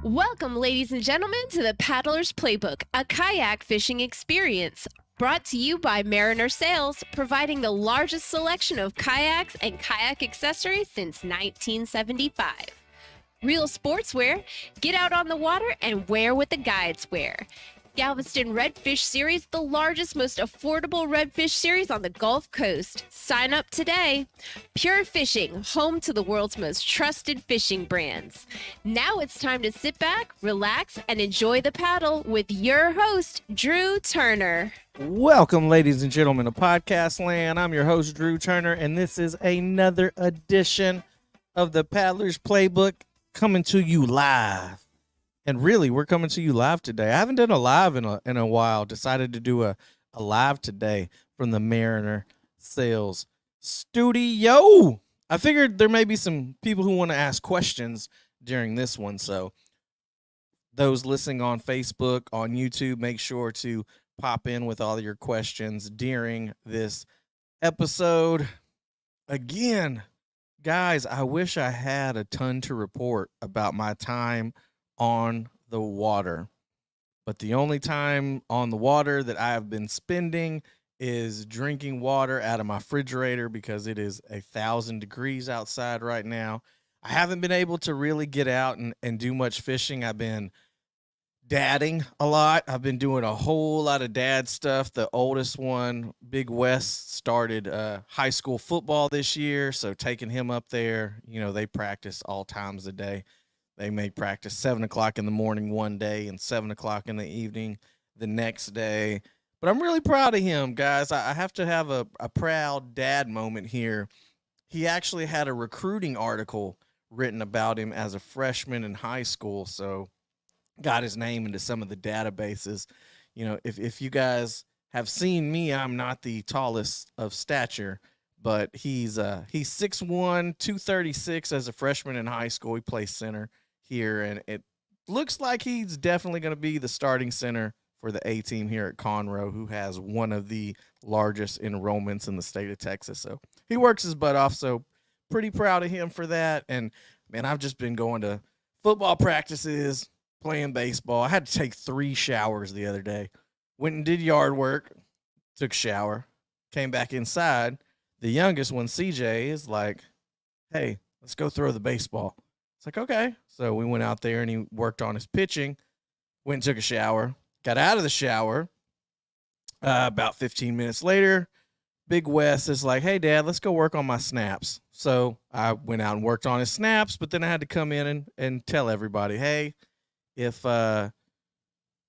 Welcome, ladies and gentlemen, to the Paddler's Playbook, a kayak fishing experience. Brought to you by Mariner Sales, providing the largest selection of kayaks and kayak accessories since 1975. Real sportswear, get out on the water and wear what the guides wear. Galveston Redfish Series, the largest, most affordable redfish series on the Gulf Coast. Sign up today. Pure Fishing, home to the world's most trusted fishing brands. Now it's time to sit back, relax, and enjoy the paddle with your host, Drew Turner. Welcome, ladies and gentlemen, to Podcast Land. I'm your host, Drew Turner, and this is another edition of the Paddler's Playbook coming to you live. And really, we're coming to you live today. I haven't done a live in a while. Decided to do a live today from the Mariner Sales Studio. I figured there may be some people who want to ask questions during this one. So those listening on Facebook, on YouTube, make sure to pop in with all your questions during this episode. Again, guys, I wish I had a ton to report about my time on the water, but the only time on the water that I have been spending is drinking water out of my refrigerator because it is 1,000 degrees outside right now. I haven't been able to really get out and do much fishing. I've been dadding a lot. I've been doing a whole lot of dad stuff. The oldest one, Big West, started high school football this year, so taking him up there, they practice all times of the day. They may practice 7 o'clock in the morning one day and 7 o'clock in the evening the next day. But I'm really proud of him, guys. I have to have a proud dad moment here. He actually had a recruiting article written about him as a freshman in high school, so got his name into some of the databases. If you guys have seen me, I'm not the tallest of stature, but he's 6'1", 236 as a freshman in high school. He plays center here, and it looks like he's definitely going to be the starting center for the A team here at Conroe, who has one of the largest enrollments in the state of Texas. So he works his butt off. So pretty proud of him for that. And man, I've just been going to football practices, playing baseball. I had to take 3 showers the other day. Went and did yard work, took a shower, came back inside. The youngest one, CJ, is like, hey, let's go throw the baseball. It's like, okay. So we went out there and he worked on his pitching, went and took a shower, got out of the shower. About 15 minutes later, Big West is like, hey, Dad, let's go work on my snaps. So I went out and worked on his snaps, but then I had to come in and tell everybody, hey, if we're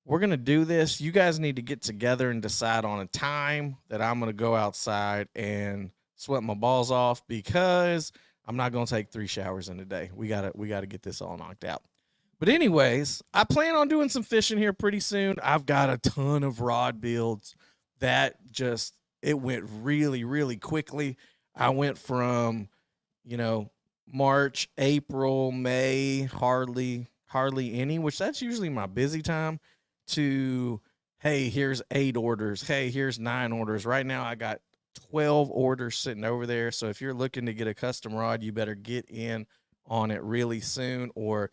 going to do this, you guys need to get together and decide on a time that I'm going to go outside and sweat my balls off, because I'm not going to take 3 showers in a day. We got to get this all knocked out. But anyways, I plan on doing some fishing here pretty soon. I've got a ton of rod builds that it went really, really quickly. I went from, March, April, May, hardly any, which that's usually my busy time, to, hey, here's 8 orders. Hey, here's 9 orders. Right now I got 12 orders sitting over there. So if you're looking to get a custom rod, you better get in on it really soon, or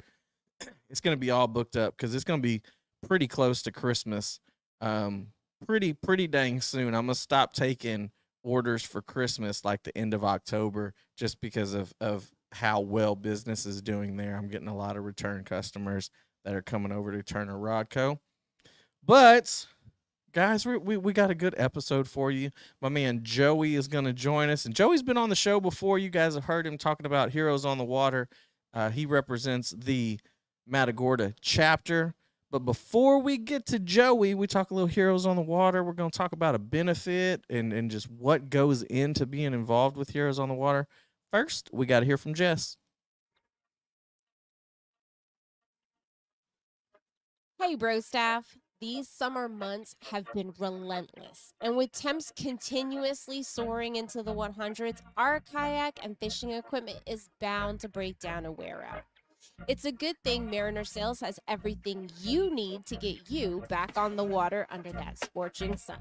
it's going to be all booked up, because it's going to be pretty close to Christmas. Pretty dang soon. I'm going to stop taking orders for Christmas like the end of October, just because of how well business is doing there. I'm getting a lot of return customers that are coming over to Turner Rod Co. But guys, we got a good episode for you. My man Joey is going to join us, and Joey's been on the show before. You guys have heard him talking about Heroes on the Water. He represents the Matagorda chapter. But before we get to Joey, we talk a little Heroes on the Water. We're going to talk about a benefit and just what goes into being involved with Heroes on the Water. First, we got to hear from Jess. Hey, bro staff. These summer months have been relentless, and with temps continuously soaring into the 100s, our kayak and fishing equipment is bound to break down and wear out. It's a good thing Mariner Sales has everything you need to get you back on the water under that scorching sun.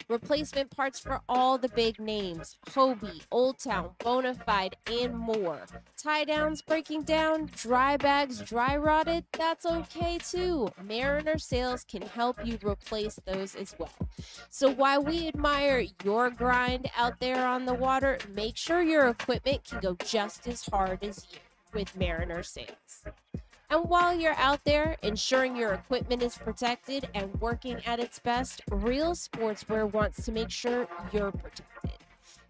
Replacement parts for all the big names: Hobie, Old Town, Bonafide, and more. Tie downs breaking down, dry bags dry rotted, that's okay too. Mariner Sales can help you replace those as well. So while we admire your grind out there on the water, make sure your equipment can go just as hard as you with Mariner Sales. And while you're out there ensuring your equipment is protected and working at its best, Real Sportswear wants to make sure you're protected.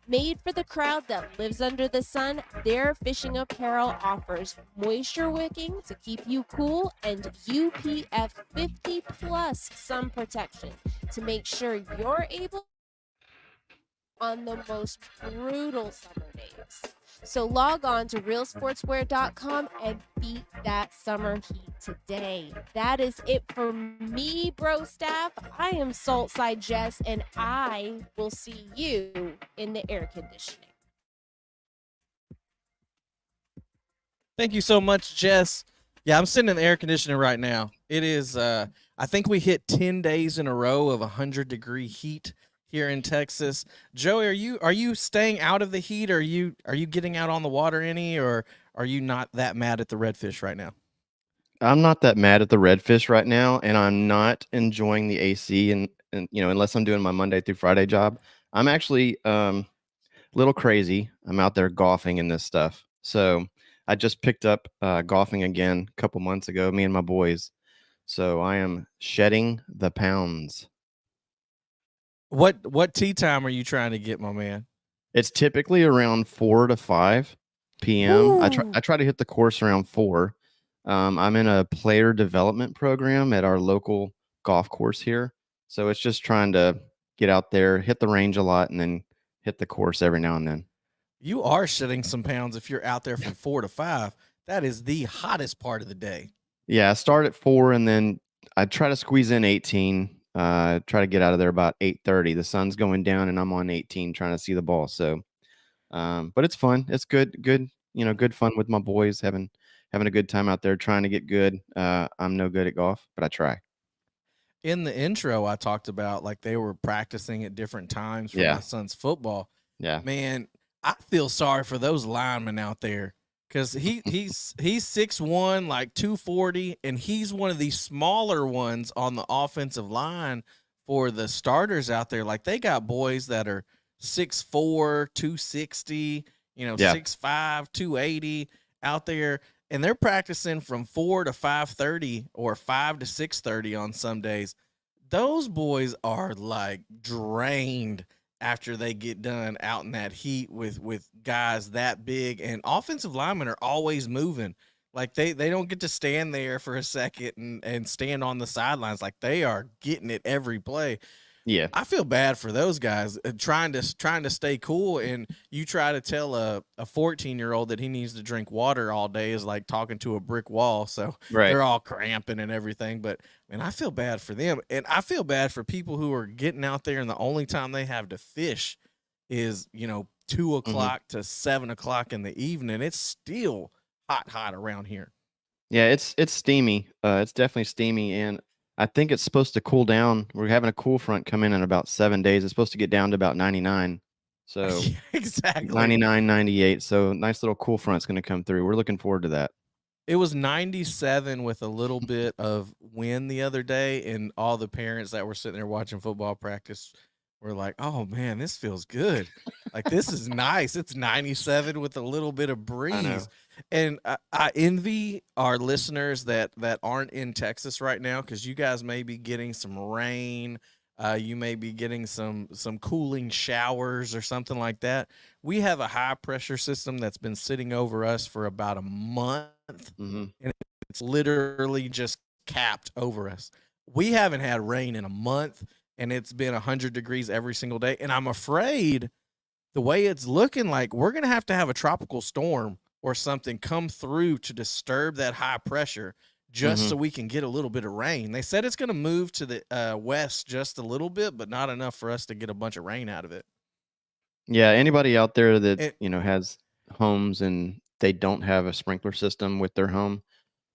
Made for the crowd that lives under the sun, their fishing apparel offers moisture wicking to keep you cool and UPF 50 plus sun protection to make sure you're able on the most brutal summer days. So log on to realsportswear.com and beat that summer heat today. That is it for me, bro staff. I am Saltside Jess, and I will see you in the air conditioning. Thank you so much, Jess. Yeah, I'm sitting in the air conditioner right now. It is I think we hit 10 days in a row of 100-degree heat here in Texas. Joey, are you staying out of the heat, or are you getting out on the water any, or are you not that mad at the redfish right now? I'm not that mad at the redfish right now, and I'm not enjoying the AC, and unless I'm doing my Monday through Friday job. I'm actually a little crazy. I'm out there golfing and this stuff. So I just picked up golfing again a couple months ago, me and my boys. So I am shedding the pounds. What tee time are you trying to get, my man? It's typically around 4 to 5 p.m. I try to hit the course around 4. I'm in a player development program at our local golf course here. So it's just trying to get out there, hit the range a lot, and then hit the course every now and then. You are shedding some pounds if you're out there from 4 to 5. That is the hottest part of the day. Yeah, I start at 4, and then I try to squeeze in 18. Try to get out of there about 8:30. The sun's going down, and I'm on 18 trying to see the ball. So, but it's fun. It's good. Good fun with my boys, having a good time out there, trying to get good. I'm no good at golf, but I try. In the intro, I talked about like they were practicing at different times for my Yeah, son's football. yeah, Man, I feel sorry for those linemen out there because he's 6'1", like 240, and he's one of the smaller ones on the offensive line for the starters out there. Like they got boys that are 6'4", 260, yeah, 6'5", 280 out there, and they're practicing from 4 to 5:30 or 5 to 6:30 on some days. Those boys are like drained after they get done out in that heat with guys that big, and offensive linemen are always moving. Like they don't get to stand there for a second and stand on the sidelines. Like they are getting it every play. yeah. I feel bad for those guys trying to stay cool, and you try to tell a 14-year-old that he needs to drink water all day is like talking to a brick wall. So Right. they're all cramping and everything. But man, I feel bad for them, and I feel bad for people who are getting out there and the only time they have to fish is 2 hmm o'clock to 7 o'clock in the evening. It's still hot around here. Yeah, it's steamy. It's definitely steamy, and I think it's supposed to cool down. We're having a cool front come in about 7 days. It's supposed to get down to about 99. So Yeah, exactly. 99, 98. So nice little cool front's going to come through. We're looking forward to that. It was 97 with a little bit of wind the other day, and all the parents that were sitting there watching football practice were like, "Oh man, this feels good. Like this is nice. It's 97 with a little bit of I know. breeze." And I envy our listeners that aren't in Texas right now, because you guys may be getting some rain. You may be getting some cooling showers or something like that. We have a high pressure system that's been sitting over us for about a month, hmm and it's literally just capped over us. We haven't had rain in a month, and it's been 100 degrees every single day. And I'm afraid the way it's looking like we're going to have a tropical storm or something come through to disturb that high pressure just hmm so we can get a little bit of rain. They said it's going to move to the west just a little bit, but not enough for us to get a bunch of rain out of it. Yeah, anybody out there that, And has homes and they don't have a sprinkler system with their home,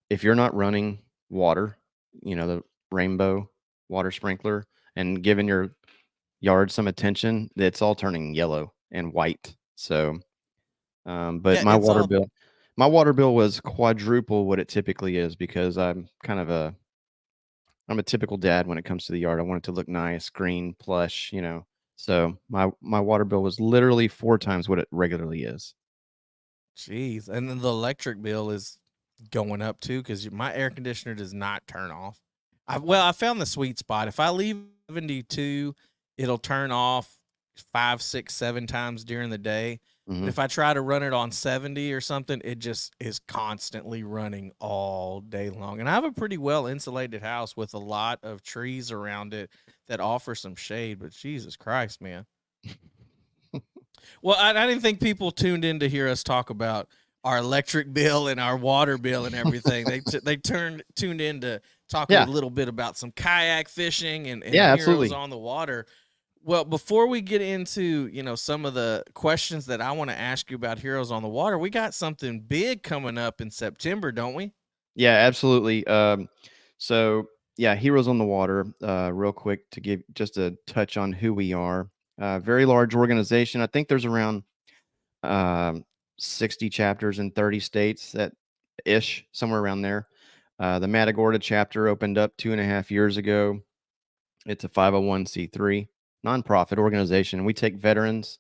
if you're not running water, the rainbow water sprinkler, and giving your yard some attention, it's all turning yellow and white. So, but Yeah, it's all my water bill was quadruple what it typically is because I'm a typical dad when it comes to the yard. I want it to look nice, green, plush, So my water bill was literally 4 times what it regularly is. Jeez, and then the electric bill is going up too because my air conditioner does not turn off. I found the sweet spot. If I leave 72, it'll turn off 5, 6, 7 times during the day. But Mhm. if I try to run it on 70 or something, it just is constantly running all day long. And I have a pretty well insulated house with a lot of trees around it that offer some shade. But Jesus Christ, man. Well, I didn't think people tuned in to hear us talk about our electric bill and our water bill and everything. They tuned in to talk a Yeah. little bit about some kayak fishing and Yeah, heroes absolutely. on the water. Well, before we get into some of the questions that I want to ask you about heroes on the water, we got something big coming up in September, don't we? Yeah, absolutely. So yeah, Heroes on the Water. Real quick to give just a touch on who we are. Very large organization. I think there's around um, 60 chapters in 30 states, that ish, somewhere around there. The Matagorda chapter opened up 2.5 years ago. It's a 501c3 nonprofit organization. We take veterans,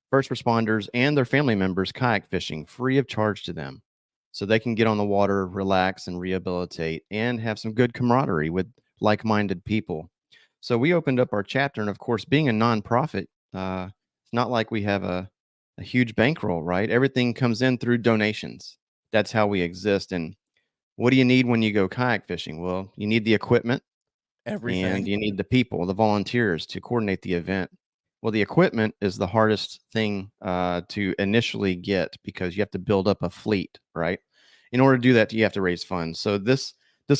first responders, and their family members kayak fishing free of charge to them so they can get on the water, relax, and rehabilitate and have some good camaraderie with like minded people. So we opened up our chapter. And of course, being a nonprofit, it's not like we have a huge bankroll, right? Everything comes in through donations. That's how we exist. And what do you need when you go kayak fishing? Well, you need the equipment and Everything. you need the people, the volunteers to coordinate the event. Well, the equipment is the hardest thing to initially get because you have to build up a fleet, right? In order to do that, you have to raise funds. So this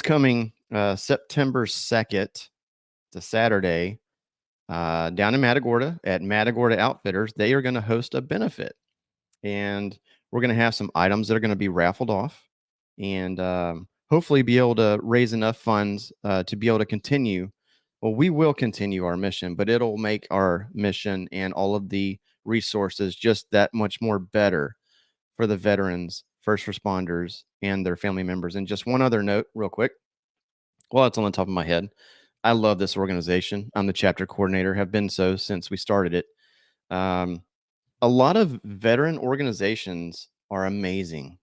coming September 2nd, it's a Saturday, down in Matagorda at Matagorda Outfitters, they are going to host a benefit, and we're going to have some items that are going to be raffled off, and hopefully be able to raise enough funds to be able to continue. Well, we will continue our mission, but it'll make our mission and all of the resources just that much more better for the veterans, first responders, and their family members. And just one other note, real quick. Well, it's on the top of my head. I love this organization. I'm the chapter coordinator, have been so since we started it. Um, a lot of veteran organizations are amazing,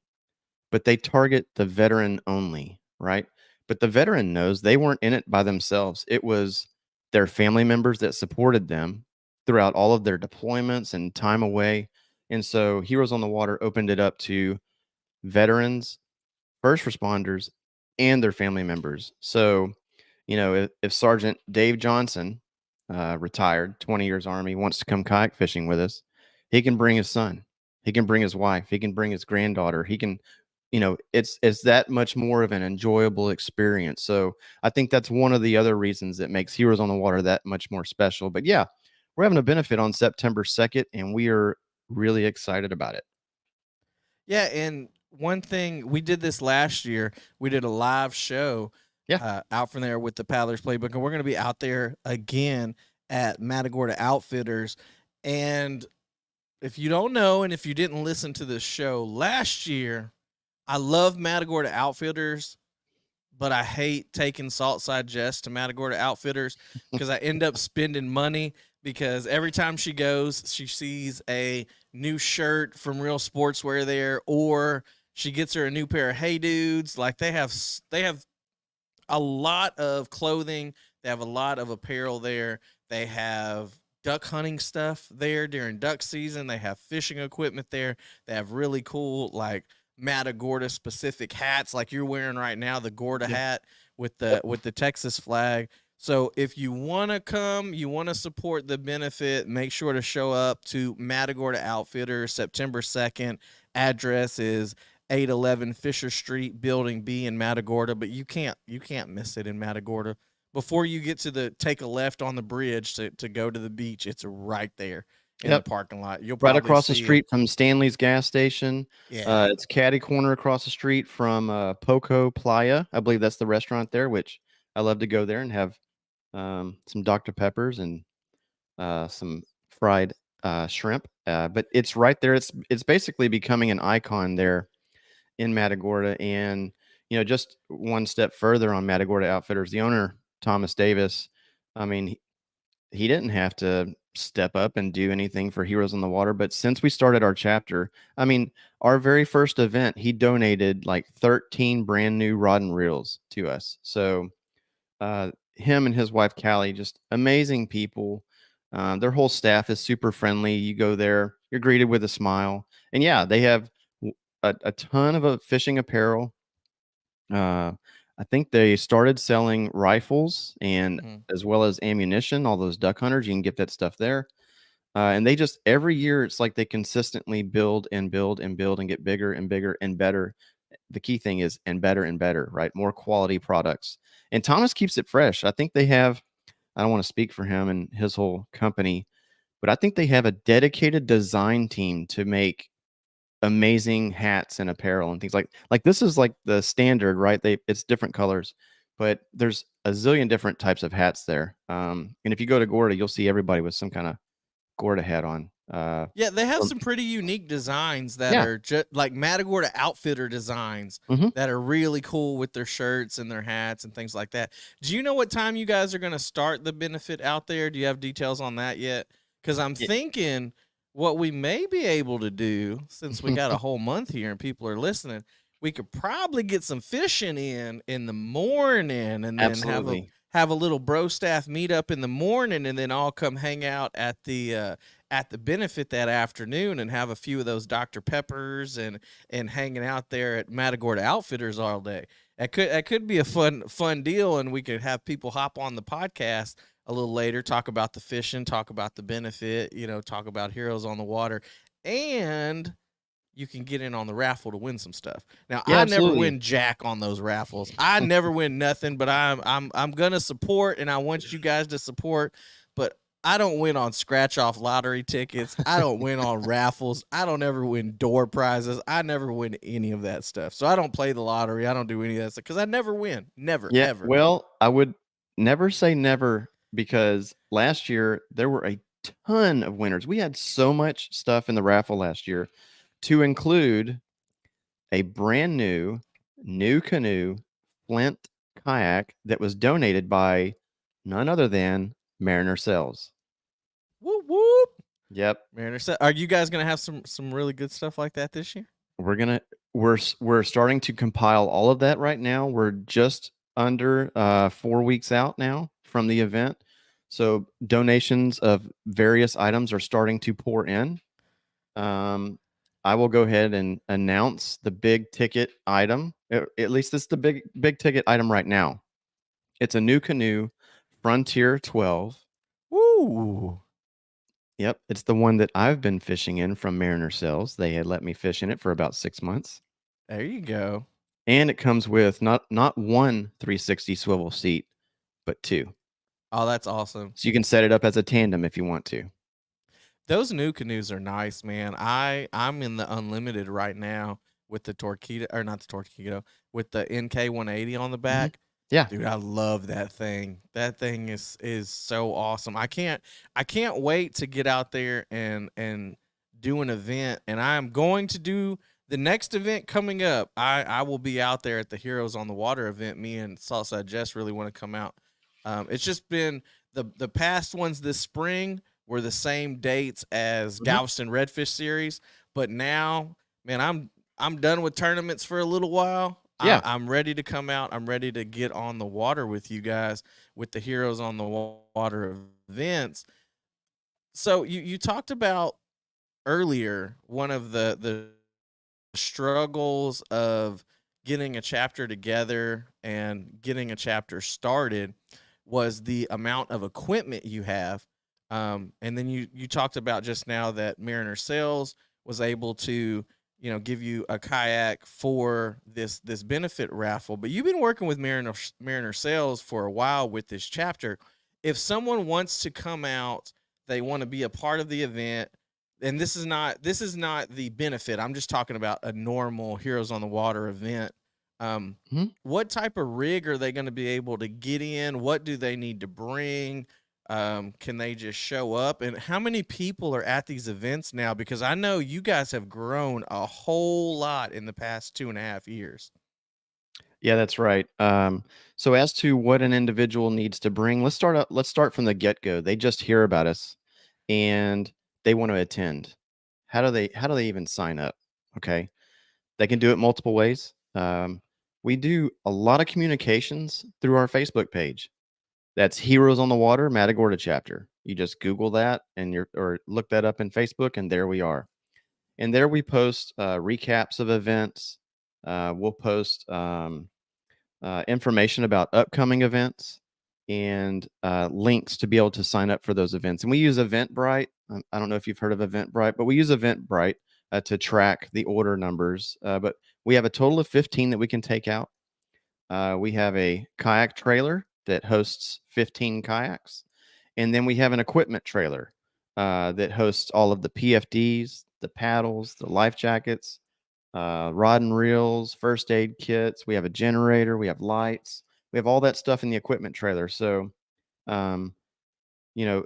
but they target the veteran only, right? But the veteran knows they weren't in it by themselves. It was their family members that supported them throughout all of their deployments and time away. And so Heroes on the Water opened it up to veterans, first responders, and their family members. So, if Sergeant Dave Johnson, retired, 20 years Army, wants to come kayak fishing with us, he can bring his son, he can bring his wife, he can bring his granddaughter, he can, it's that much more of an enjoyable experience. So I think that's one of the other reasons that makes Heroes on the Water that much more special. But yeah, we're having a benefit on September 2nd, and we are really excited about it. Yeah, and one thing we did this last year, we did a live show Yeah. out from there with the Paddlers Playbook, and we're going to be out there again at Matagorda Outfitters. And if you don't know, and if you didn't listen to the show last year, I love Matagorda Outfitters, but I hate taking Saltside Jess to Matagorda Outfitters because I end up spending money because every time she goes, she sees a new shirt from Real Sportswear there, or she gets her a new pair of Hey Dudes. Like they have a lot of clothing. They have a lot of apparel there. They have duck hunting stuff there during duck season. They have fishing equipment there. They have really cool like Matagorda specific hats like you're wearing right now, the Gorda hat with the Texas flag. So if you want to come, you want to support the benefit, make sure to show up to Matagorda Outfitters September 2nd. Address is 811 Fisher Street, Building B in Matagorda, but you can't miss it in Matagorda. Before you get to take a left on the bridge to go to the beach, it's right there. in the Yep. parking lot. You'll Right probably across the see them. street from Stanley's gas station. Yeah. It's catty corner across the street from Poco Playa. I believe that's the restaurant there, which I love to go there and have some Dr. Peppers and some fried shrimp. But it's right there. It's basically becoming an icon there in Matagorda. And just one step further on Matagorda Outfitters, the owner Thomas Davis. I mean, he didn't have to step up and do anything for Heroes on the Water. But since we started our chapter, I mean, our very first event, he donated like 13 brand new rod and reels to us. So him and his wife Callie, just amazing people. Their whole staff is super friendly. You go there, you're greeted with a smile, and yeah, they have a ton of fishing apparel. I think they started selling rifles and Mhm. as well as ammunition. All those duck hunters, you can get that stuff there. And they just every year, it's like they consistently build and build and build and get bigger and bigger and better. The key thing is and better, right? More quality products. And Thomas keeps it fresh. I think they have, I don't want to speak for him and his whole company, but I think they have a dedicated design team to make amazing hats and apparel and things like this is like the standard, right? It's different colors, but there's a zillion different types of hats there. And if you go to Gorda, you'll see everybody with some kind of Gorda hat on. Yeah, they have Or- some pretty unique designs that Yeah. are just like Matagorda Outfitter designs Mhm. that are really cool with their shirts and their hats and things like that. Do you know what time you guys are going to start the benefit out there? Do you have details on that yet? Because I'm Yeah. thinking what we may be able to do, since we got a whole month here and people are listening, we could probably get some fishing in the morning, and then Absolutely. have a little bro staff meetup in the morning, and then all come hang out at the benefit that afternoon and have a few of those Dr. Peppers and hanging out there at Matagorda Outfitters all day. That could be a fun deal, and we could have people hop on the podcast a little later, talk about the fishing, talk about the benefit, talk about Heroes on the Water, and you can get in on the raffle to win some stuff. Now, Yeah, I never absolutely. win jack on those raffles. I never win nothing, but I'm gonna support, and I want you guys to support. But I don't win on scratch off lottery tickets. I don't win on raffles. I don't ever win door prizes. I never win any of that stuff. So I don't play the lottery. I don't do any of that stuff because I never win. Never, Yeah. ever. Well, I would never say never because last year there were a ton of winners. We had so much stuff in the raffle last year, to include a brand new canoe Flint kayak that was donated by none other than Mariner Sales. Whoop whoop. Yep. Mariner said, are you guys gonna have some really good stuff like that this year? We're starting to compile all of that right now. We're just under 4 weeks out now from the event. So donations of various items are starting to pour in. I will go ahead and announce the big ticket item. At least it's the big ticket item right now. It's a new canoe, Frontier 12. Woo. Yep, it's the one that I've been fishing in from Mariner Sales. They had let me fish in it for about 6 months. There you go. And it comes with not one 360 swivel seat, but two. Oh, that's awesome. So you can set it up as a tandem if you want to. Those new canoes are nice, man. I'm in the unlimited right now with the Torpedo, or not the Torpedo, with the NK 180 on the back. Yeah. Dude, I love that thing. That thing is so awesome. I can't wait to get out there and do an event. And I'm going to do the next event coming up. I will be out there at the Heroes on the Water event. Me and Salsa Jess really want to come out. It's just been the past ones this spring were the same dates as Galveston Redfish Series, but now, man, I'm done with tournaments for a little while. Yeah. I'm ready to come out. I'm ready to get on the water with you guys with the Heroes on the Water events. So you talked about earlier one of the struggles of getting a chapter together and getting a chapter started was the amount of equipment you have. And then you talked about just now that Mariner Sales was able to, give you a kayak for this benefit raffle. But you've been working with Mariner Sales for a while with this chapter. If someone wants to come out they want to be a part of the event. And this is not the benefit. I'm just talking about a normal Heroes on the Water event. Mhm. What type of rig are they going to be able to get in? What do they need to bring? Can they just show up? And how many people are at these events now? Because I know you guys have grown a whole lot in the past 2.5 years. Yeah, that's right. So as to what an individual needs to bring, let's start from the get-go. They just hear about us and they want to attend. How do they even sign up? Okay. They can do it multiple ways. We do a lot of communications through our Facebook page. That's Heroes on the Water Matagorda Chapter. You just Google that and or look that up in Facebook, and there we are. And there we post recaps of events. We'll post information about upcoming events and links to be able to sign up for those events. And we use Eventbrite. I don't know if you've heard of Eventbrite, but we use Eventbrite to track the order numbers. But we have a total of 15 that we can take out. We have a kayak trailer that hosts 15 kayaks. And then we have an equipment trailer that hosts all of the PFDs, the paddles, the life jackets, rod and reels, first aid kits. We have a generator. We have lights. We have all that stuff in the equipment trailer. So, um, you know,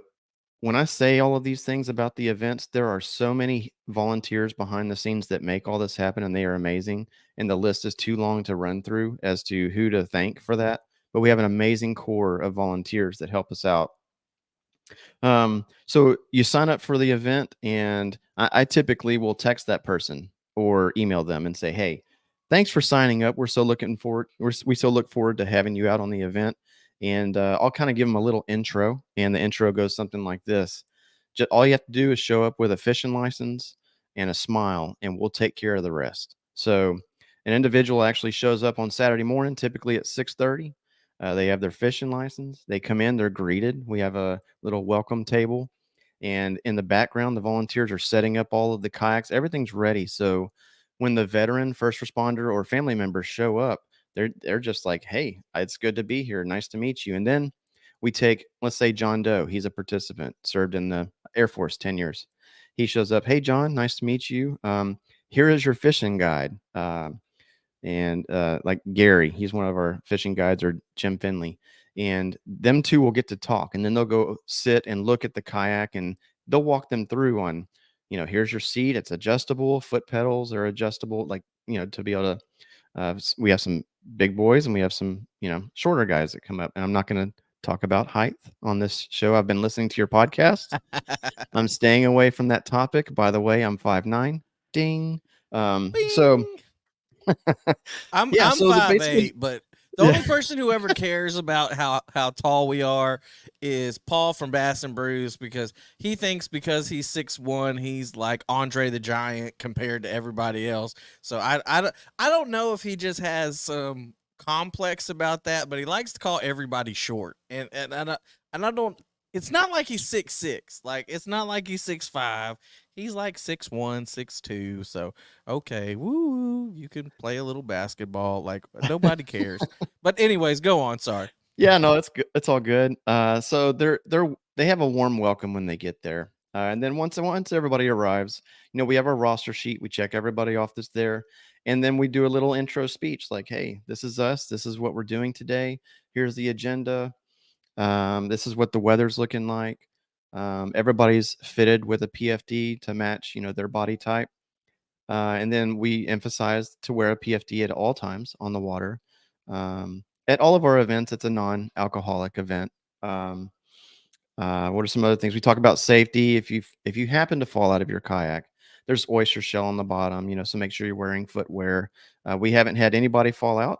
when I say all of these things about the events, there are so many volunteers behind the scenes that make all this happen, and they are amazing. And the list is too long to run through as to who to thank for that. But we have an amazing core of volunteers that help us out. So you sign up for the event, and I typically will text that person or email them and say, "Hey, thanks for signing up. We're so looking forward. We so look forward to having you out on the event." And I'll kind of give them a little intro, and the intro goes something like this: just all you have to do is show up with a fishing license and a smile, and we'll take care of the rest. So an individual actually shows up on Saturday morning, typically at 6:30. They have their fishing license. They come in, they're greeted. We have a little welcome table. And in the background, the volunteers are setting up all of the kayaks. Everything's ready. So when the veteran, first responder, or family members show up, they're just like, "Hey, it's good to be here. Nice to meet you." And then we take, let's say John Doe. He's a participant, served in the Air Force 10 years. He shows up. "Hey, John, nice to meet you. Here is your fishing guide." And like Gary, he's one of our fishing guides, or Jim Finley, and them two will get to talk, and then they'll go sit and look at the kayak, and they'll walk them through on, here's your seat, it's adjustable, foot pedals are adjustable, like, to be able to. We have some big boys and we have some, shorter guys that come up, and I'm not going to talk about height on this show. I've been listening to your podcast. I'm staying away from that topic. By the way, I'm 5'9". Ding. So Bing! I'm yeah, I'm so the five basically eight, but the only person who ever cares about how tall we are is Paul from Bass and Brews, because he thinks because he's 6'1", he's like Andre the Giant compared to everybody else. So I don't know if he just has some complex about that, but he likes to call everybody short. And I don't. It's not like he's 6'6". Like, it's not like he's 6'5". He's like 6'1", 6'2". So okay, woo, you can play a little basketball. Like, nobody cares. But anyways, go on. Sorry. Yeah, no, it's good. It's all good. So they have a warm welcome when they get there, and then once everybody arrives, we have our roster sheet. We check everybody off that's there, and then we do a little intro speech, like, "Hey, this is us. This is what we're doing today. Here's the agenda. This is what the weather's looking like. Everybody's fitted with a PFD to match, their body type." And then we emphasize to wear a PFD at all times on the water. At all of our events, it's a non-alcoholic event. Um, what are some other things we talk about? Safety. If you happen to fall out of your kayak, there's oyster shell on the bottom. So make sure you're wearing footwear. We haven't had anybody fall out.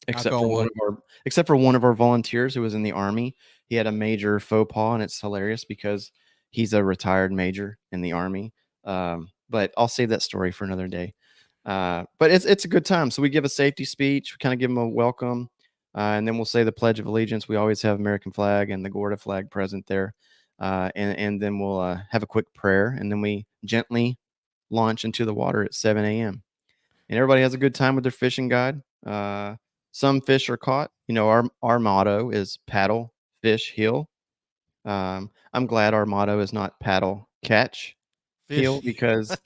Knock Except for on wood. one of our volunteers who was in the Army. He had a major faux pas, and it's hilarious because he's a retired major in the Army. But I'll save that story for another day. But it's a good time. So we give a safety speech. We kind of give them a welcome, and then we'll say the Pledge of Allegiance. We always have American flag and the Gorda flag present there, and then we'll have a quick prayer, and then we gently launch into the water at 7 a.m. And everybody has a good time with their fishing guide. Some fish are caught. Our motto is paddle, fish, heal. I'm glad our motto is not paddle, catch, kill, Fish. because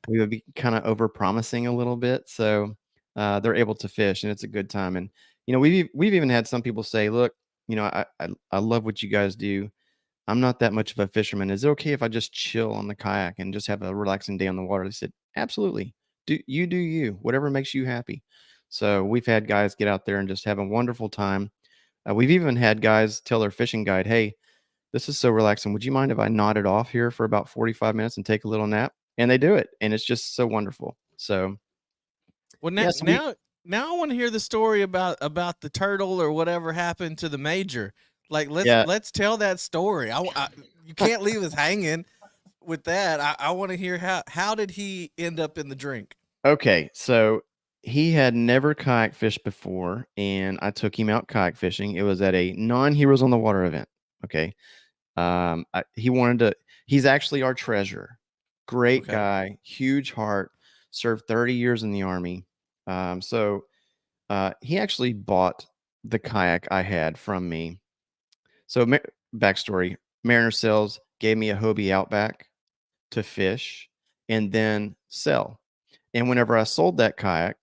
we would be kind of over promising a little bit. So they're able to fish, and it's a good time. And we've even had some people say, "Look, I love what you guys do. I'm not that much of a fisherman. Is it okay if I just chill on the kayak and just have a relaxing day on the water?" They said, "Absolutely. Do you. Whatever makes you happy." So we've had guys get out there and just have a wonderful time. We've even had guys tell their fishing guide, "Hey, this is so relaxing. Would you mind if I nodded off here for about 45 minutes and take a little nap?" And they do it, and it's just so wonderful. So, Well, now, yes, we now, now I want to hear the story about the turtle or whatever happened to the major. Like, yeah. let's tell that story. You can't leave us hanging with that. I want to hear how did he end up in the drink? Okay, so he had never kayak fished before, and I took him out kayak fishing. It was at a non-Heroes on the Water event. Okay, he wanted to. He's actually our treasurer. Great Okay, guy, huge heart. Served 30 years in the army. He actually bought the kayak I had from me. So backstory: Mariner Sales gave me a Hobie Outback to fish and then sell. And whenever I sold that kayak,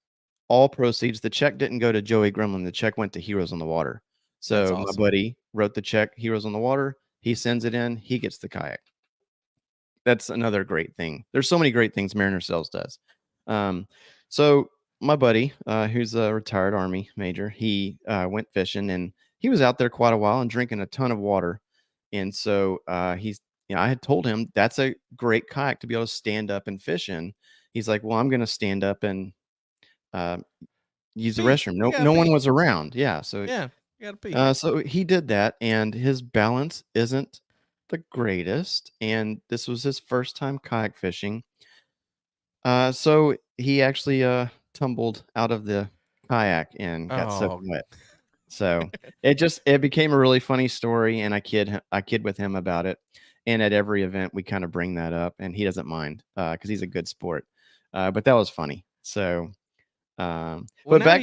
all proceeds, the check didn't go to Joey Gremlin. The check went to Heroes on the Water. that's So my awesome. buddy wrote the check, Heroes on the Water. He sends it in. He gets the kayak. That's another great thing. There's so many great things Mariner Sales does. Um, so my buddy, who's a retired Army major, he went fishing, and he was out there quite a while and drinking a ton of water. And so I had told him that's a great kayak to be able to stand up and fish in. He's like, "Well, I'm going to stand up and uh, use the Pee. restroom." You No, gotta no one pee. was around. Yeah, so Yeah, you gotta pee. so he did that, and his balance isn't the greatest. And this was his first time kayak fishing. So he actually tumbled out of the kayak and got soaked Oh, wet. So it became a really funny story, and I kid with him about it. And at every event, we kind of bring that up, and he doesn't mind because he's a good sport. But that was funny. So, well, but now back,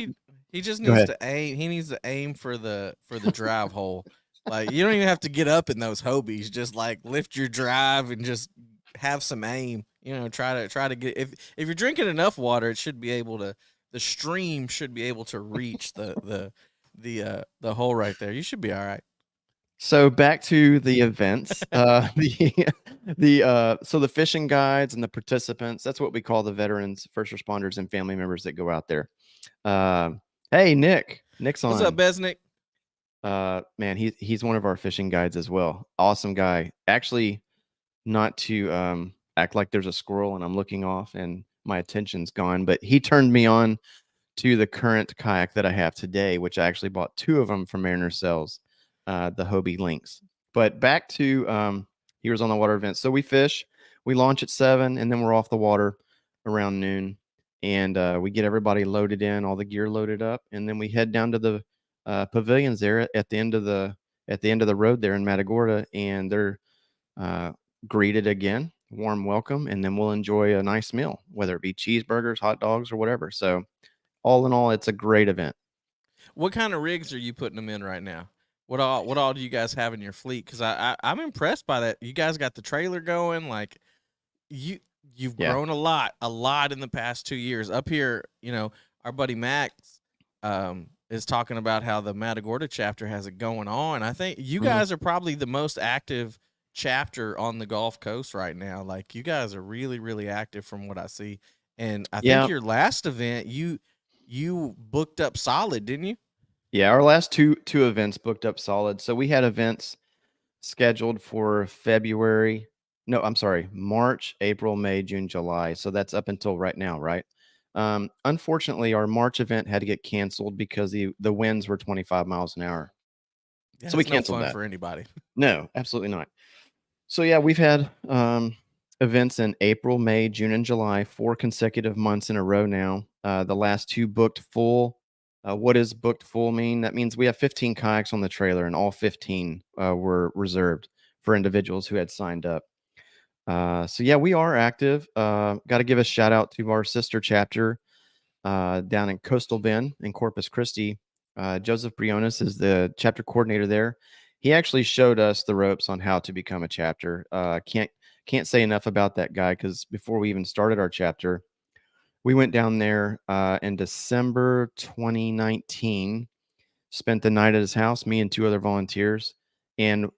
he just go needs ahead. to aim. He needs to aim for the drive hole. Like, you don't even have to get up in those Hobies. Just like lift your drive and just have some aim. Try to get if you're drinking enough water, it should be able to. The stream should be able to reach the hole right there. You should be all right. So back to the events. So the fishing guides and the participants. That's what we call the veterans, first responders, and family members that go out there. Uh, hey, Nick's What's up, on. Besnick? Man, he's one of our fishing guides as well. Awesome guy. Actually, not to act like there's a squirrel and I'm looking off and my attention's gone, but he turned me on to the current kayak that I have today, which I actually bought two of them from Mariner Sales, the Hobie Lynx. But back to Heroes on the Water event. So we fish, we launch at 7, and then we're off the water around noon, and we get everybody loaded in, all the gear loaded up, and then we head down to the pavilions there at the end of the road there in Matagorda, and they're uh, greeted again, warm welcome, and then we'll enjoy a nice meal, whether it be cheeseburgers, hot dogs, or whatever. So all in all, it's a great event. What kind of rigs are you putting them in right now? What all do you guys have in your fleet? Because I'm impressed by that. You guys got the trailer going. Like, you you've Yeah. grown a lot in the past 2 years. Up here, our buddy Max is talking about how the Matagorda chapter has it going on. I think you Mhm. guys are probably the most active chapter on the Gulf Coast right now. Like, you guys are really, really active from what I see. And I think Yeah. your last event, you booked up solid, didn't you? Yeah. Our last two events booked up solid. So we had events scheduled for February. No, I'm sorry, March, April, May, June, July. So that's up until right now, right? Unfortunately, our March event had to get canceled because the winds were 25 miles an hour. Yeah, So we that's no canceled fun that. for anybody. No, absolutely not. So yeah, we've had events in April, May, June, and July, 4 consecutive months in a row now. The last two booked full. What does booked full mean? That means we have 15 kayaks on the trailer, and all 15 were reserved for individuals who had signed up. So yeah, we are active. Got to give a shout out to our sister chapter down in Coastal Bend in Corpus Christi. Joseph Briones is the chapter coordinator there. He actually showed us the ropes on how to become a chapter. Can't say enough about that guy, because before we even started our chapter, we went down there in December 2019, spent the night at his house, me and two other volunteers, and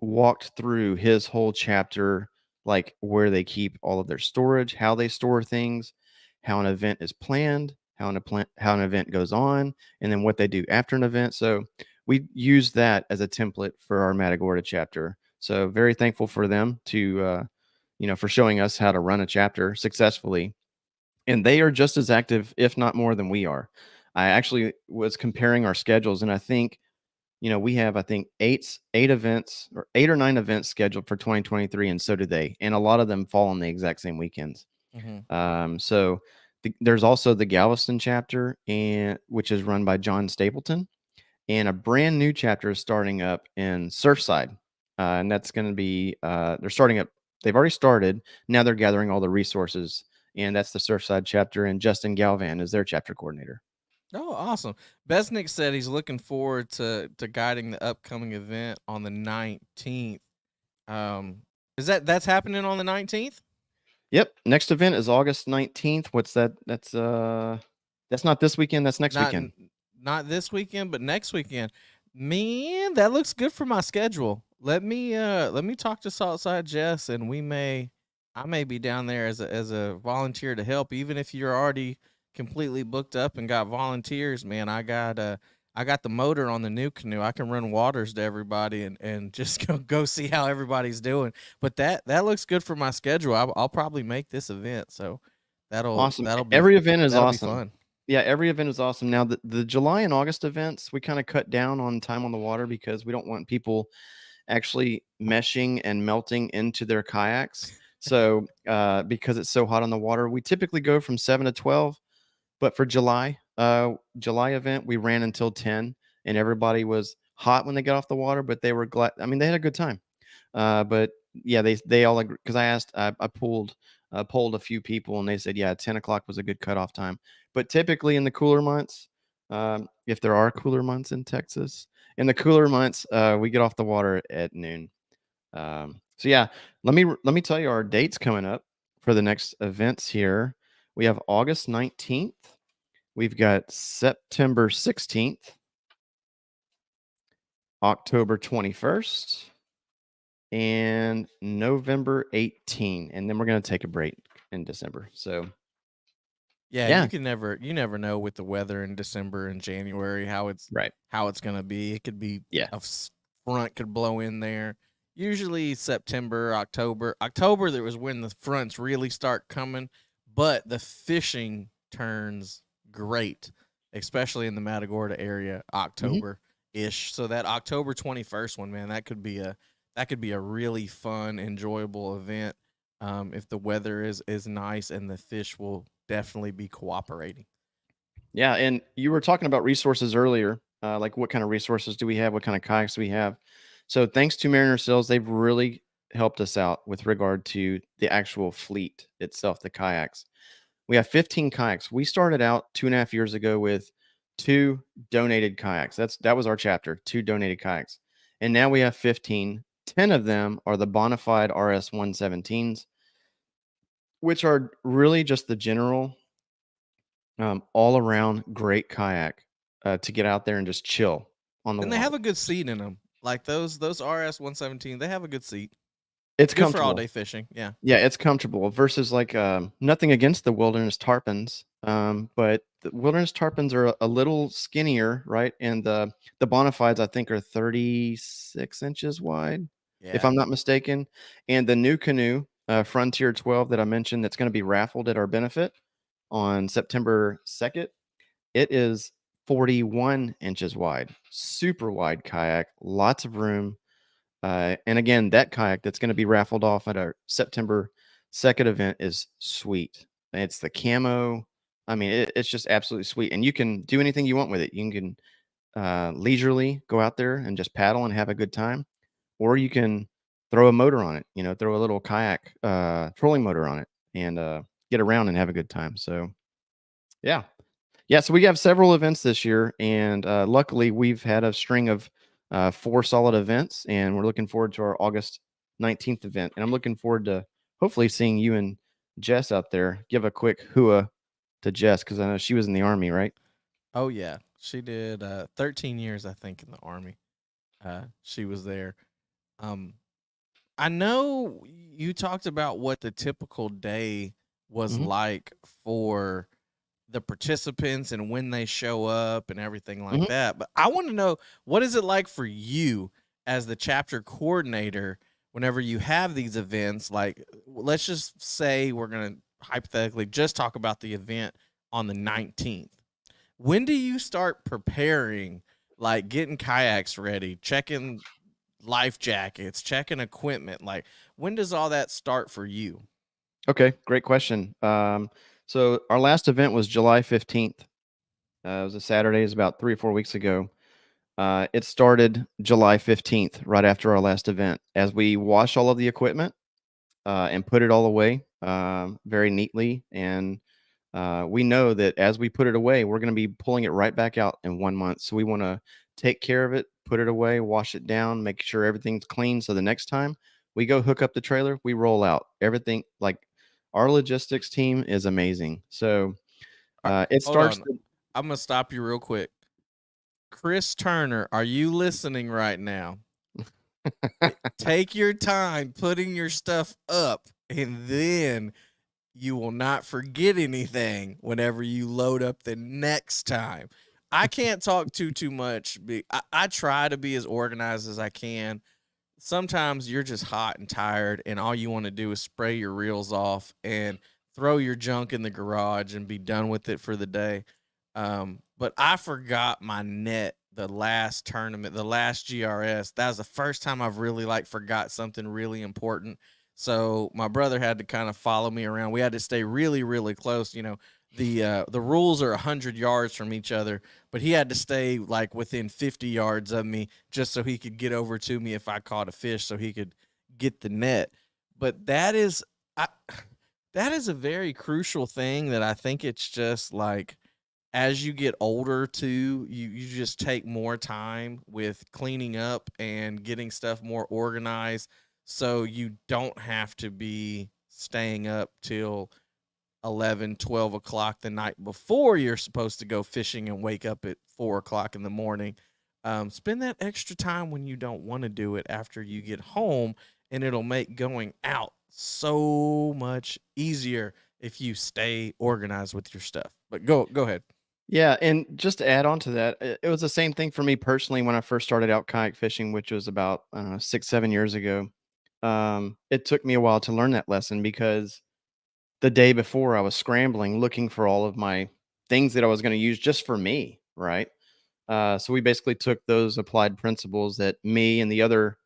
walked through his whole chapter, like where they keep all of their storage, how they store things, how an event is planned, how an event goes on, and then what they do after an event. So we used that as a template for our Matagorda chapter. So very thankful for them to for showing us how to run a chapter successfully, and they are just as active, if not more, than we are. I actually was comparing our schedules, and I think we have, I think, eight events, or 8 or 9 events scheduled for 2023, and so do they. And a lot of them fall on the exact same weekends. So there's also the Galveston chapter, and which is run by John Stapleton, and a brand new chapter is starting up in Surfside, and that's going to be they're starting up. They've already started. Now they're gathering all the resources, and that's the Surfside chapter. And Justin Galvan is their chapter coordinator. Oh, awesome. Besnick said he's looking forward to guiding the upcoming event on the 19th. Is that's happening on the 19th? Yep. Next event is August 19th. What's that? That's not this weekend. That's next weekend. Not this weekend, but next weekend. Man, that looks good for my schedule. Let me talk to Saltside Jess, and I may be down there as a volunteer to help, even if you're already completely booked up and got volunteers. Man, I got the motor on the new canoe. I can run waters to everybody and just go see how everybody's doing. But that looks good for my schedule. I'll probably make this event, so awesome. That'll be every event is that'll awesome. Be fun. Yeah, every event is awesome. Now the July and August events, we kind of cut down on time on the water because we don't want people actually meshing and melting into their kayaks. So because it's so hot on the water, we typically go from 7 to 12. But for July event, we ran until 10, and everybody was hot when they got off the water, but they were glad. I mean, they had a good time. But yeah, they all agree, because I polled a few people, and they said, yeah, 10 o'clock was a good cutoff time. But typically in the cooler months, if there are cooler months in Texas, in the cooler months, we get off the water at noon. So yeah, let me tell you our dates coming up for the next events here. We have August 19th. We've got September 16th, October 21st, and November 18th. And then we're going to take a break in December. So yeah, you never know with the weather in December and January how it's going to be. It could be front could blow in there. Usually September, October there was when the fronts really start coming, but the fishing turns great, especially in the Matagorda area, October ish. So that October 21st one, man, that could be a really fun, enjoyable event. If the weather is nice, and the fish will definitely be cooperating. Yeah, and you were talking about resources earlier, like what kind of resources do we have? What kind of kayaks do we have? So thanks to Mariner Sales, they've really helped us out with regard to the actual fleet itself, the kayaks. We have 15 kayaks. We started out 2.5 years ago with 2 donated kayaks. That was our chapter, 2 donated kayaks. And now we have 15. 10 of them are the Bonafide RS 117s, which are really just the general, all around great kayak to get out there and just chill on the water. And they have a good seat in them. Like those RS 117, they have a good seat. It's good comfortable for all day fishing. Yeah. Yeah, it's comfortable versus like nothing against the wilderness tarpons, but the wilderness tarpons are a little skinnier, right? And the Bonafides, I think, are 36 inches wide, if I'm not mistaken. And the new canoe, Frontier 12, that I mentioned, that's going to be raffled at our benefit on September 2nd, it is 41 inches wide, super wide kayak, lots of room. And again, that kayak that's going to be raffled off at our September 2nd event is sweet. It's the camo. I mean, it's just absolutely sweet. And you can do anything you want with it. You can leisurely go out there and just paddle and have a good time. Or you can throw a motor on it, throw a little kayak trolling motor on it and get around and have a good time. So, yeah. Yeah, so we have several events this year, and luckily we've had a string of 4 solid events, and we're looking forward to our August 19th event. And I'm looking forward to hopefully seeing you and Jess out there. Give a quick hooah to Jess because I know she was in the Army, right? Oh yeah, she did 13 years, I think, in the Army. She was there. Um, I know you talked about what the typical day was hmm like for the participants and when they show up and everything like hmm that. But I want to know, what is it like for you as the chapter coordinator whenever you have these events? Like, let's just say we're going to hypothetically just talk about the event on the 19th. When do you start preparing, like getting kayaks ready, checking life jackets, checking equipment? Like, when does all that start for you? Okay, great question. So our last event was July 15th. It was a Saturday. It was about 3 or 4 weeks ago. It started July 15th, right after our last event, as we wash all of the equipment and put it all away very neatly. And we know that as we put it away, we're going to be pulling it right back out in 1 month. So we want to take care of it, put it away, wash it down, make sure everything's clean. So the next time we go hook up the trailer, we roll out everything. Like our logistics team is amazing. So it Hold starts. on. I'm going to stop you real quick. Chris Turner, are you listening right now? Take your time putting your stuff up, and then you will not forget anything whenever you load up the next time. I can't talk too much. I try to be as organized as I can. Sometimes you're just hot and tired, and all you want to do is spray your reels off and throw your junk in the garage and be done with it for the day. But I forgot my net the last tournament, the last GRS. That was the first time I've really like forgot something really important. So my brother had to kind of follow me around. We had to stay really, really close. You know, the rules are 100 yards from each other, but he had to stay like within 50 yards of me just so he could get over to me if I caught a fish, so he could get the net. But I, that is a very crucial thing that I think it's just like as you get older too, you just take more time with cleaning up and getting stuff more organized so you don't have to be staying up till 11, 12 o'clock the night before you're supposed to go fishing and wake up at 4 o'clock in the morning. Spend that extra time when you don't want to do it after you get home, and it'll make going out so much easier if you stay organized with your stuff. But go ahead. Yeah, and just to add on to that, it was the same thing for me personally when I first started out kayak fishing, which was about 6, 7 years ago. It took me a while to learn that lesson because the day before I was scrambling looking for all of my things that I was going to use just for me, right? So we basically took those applied principles that me and the other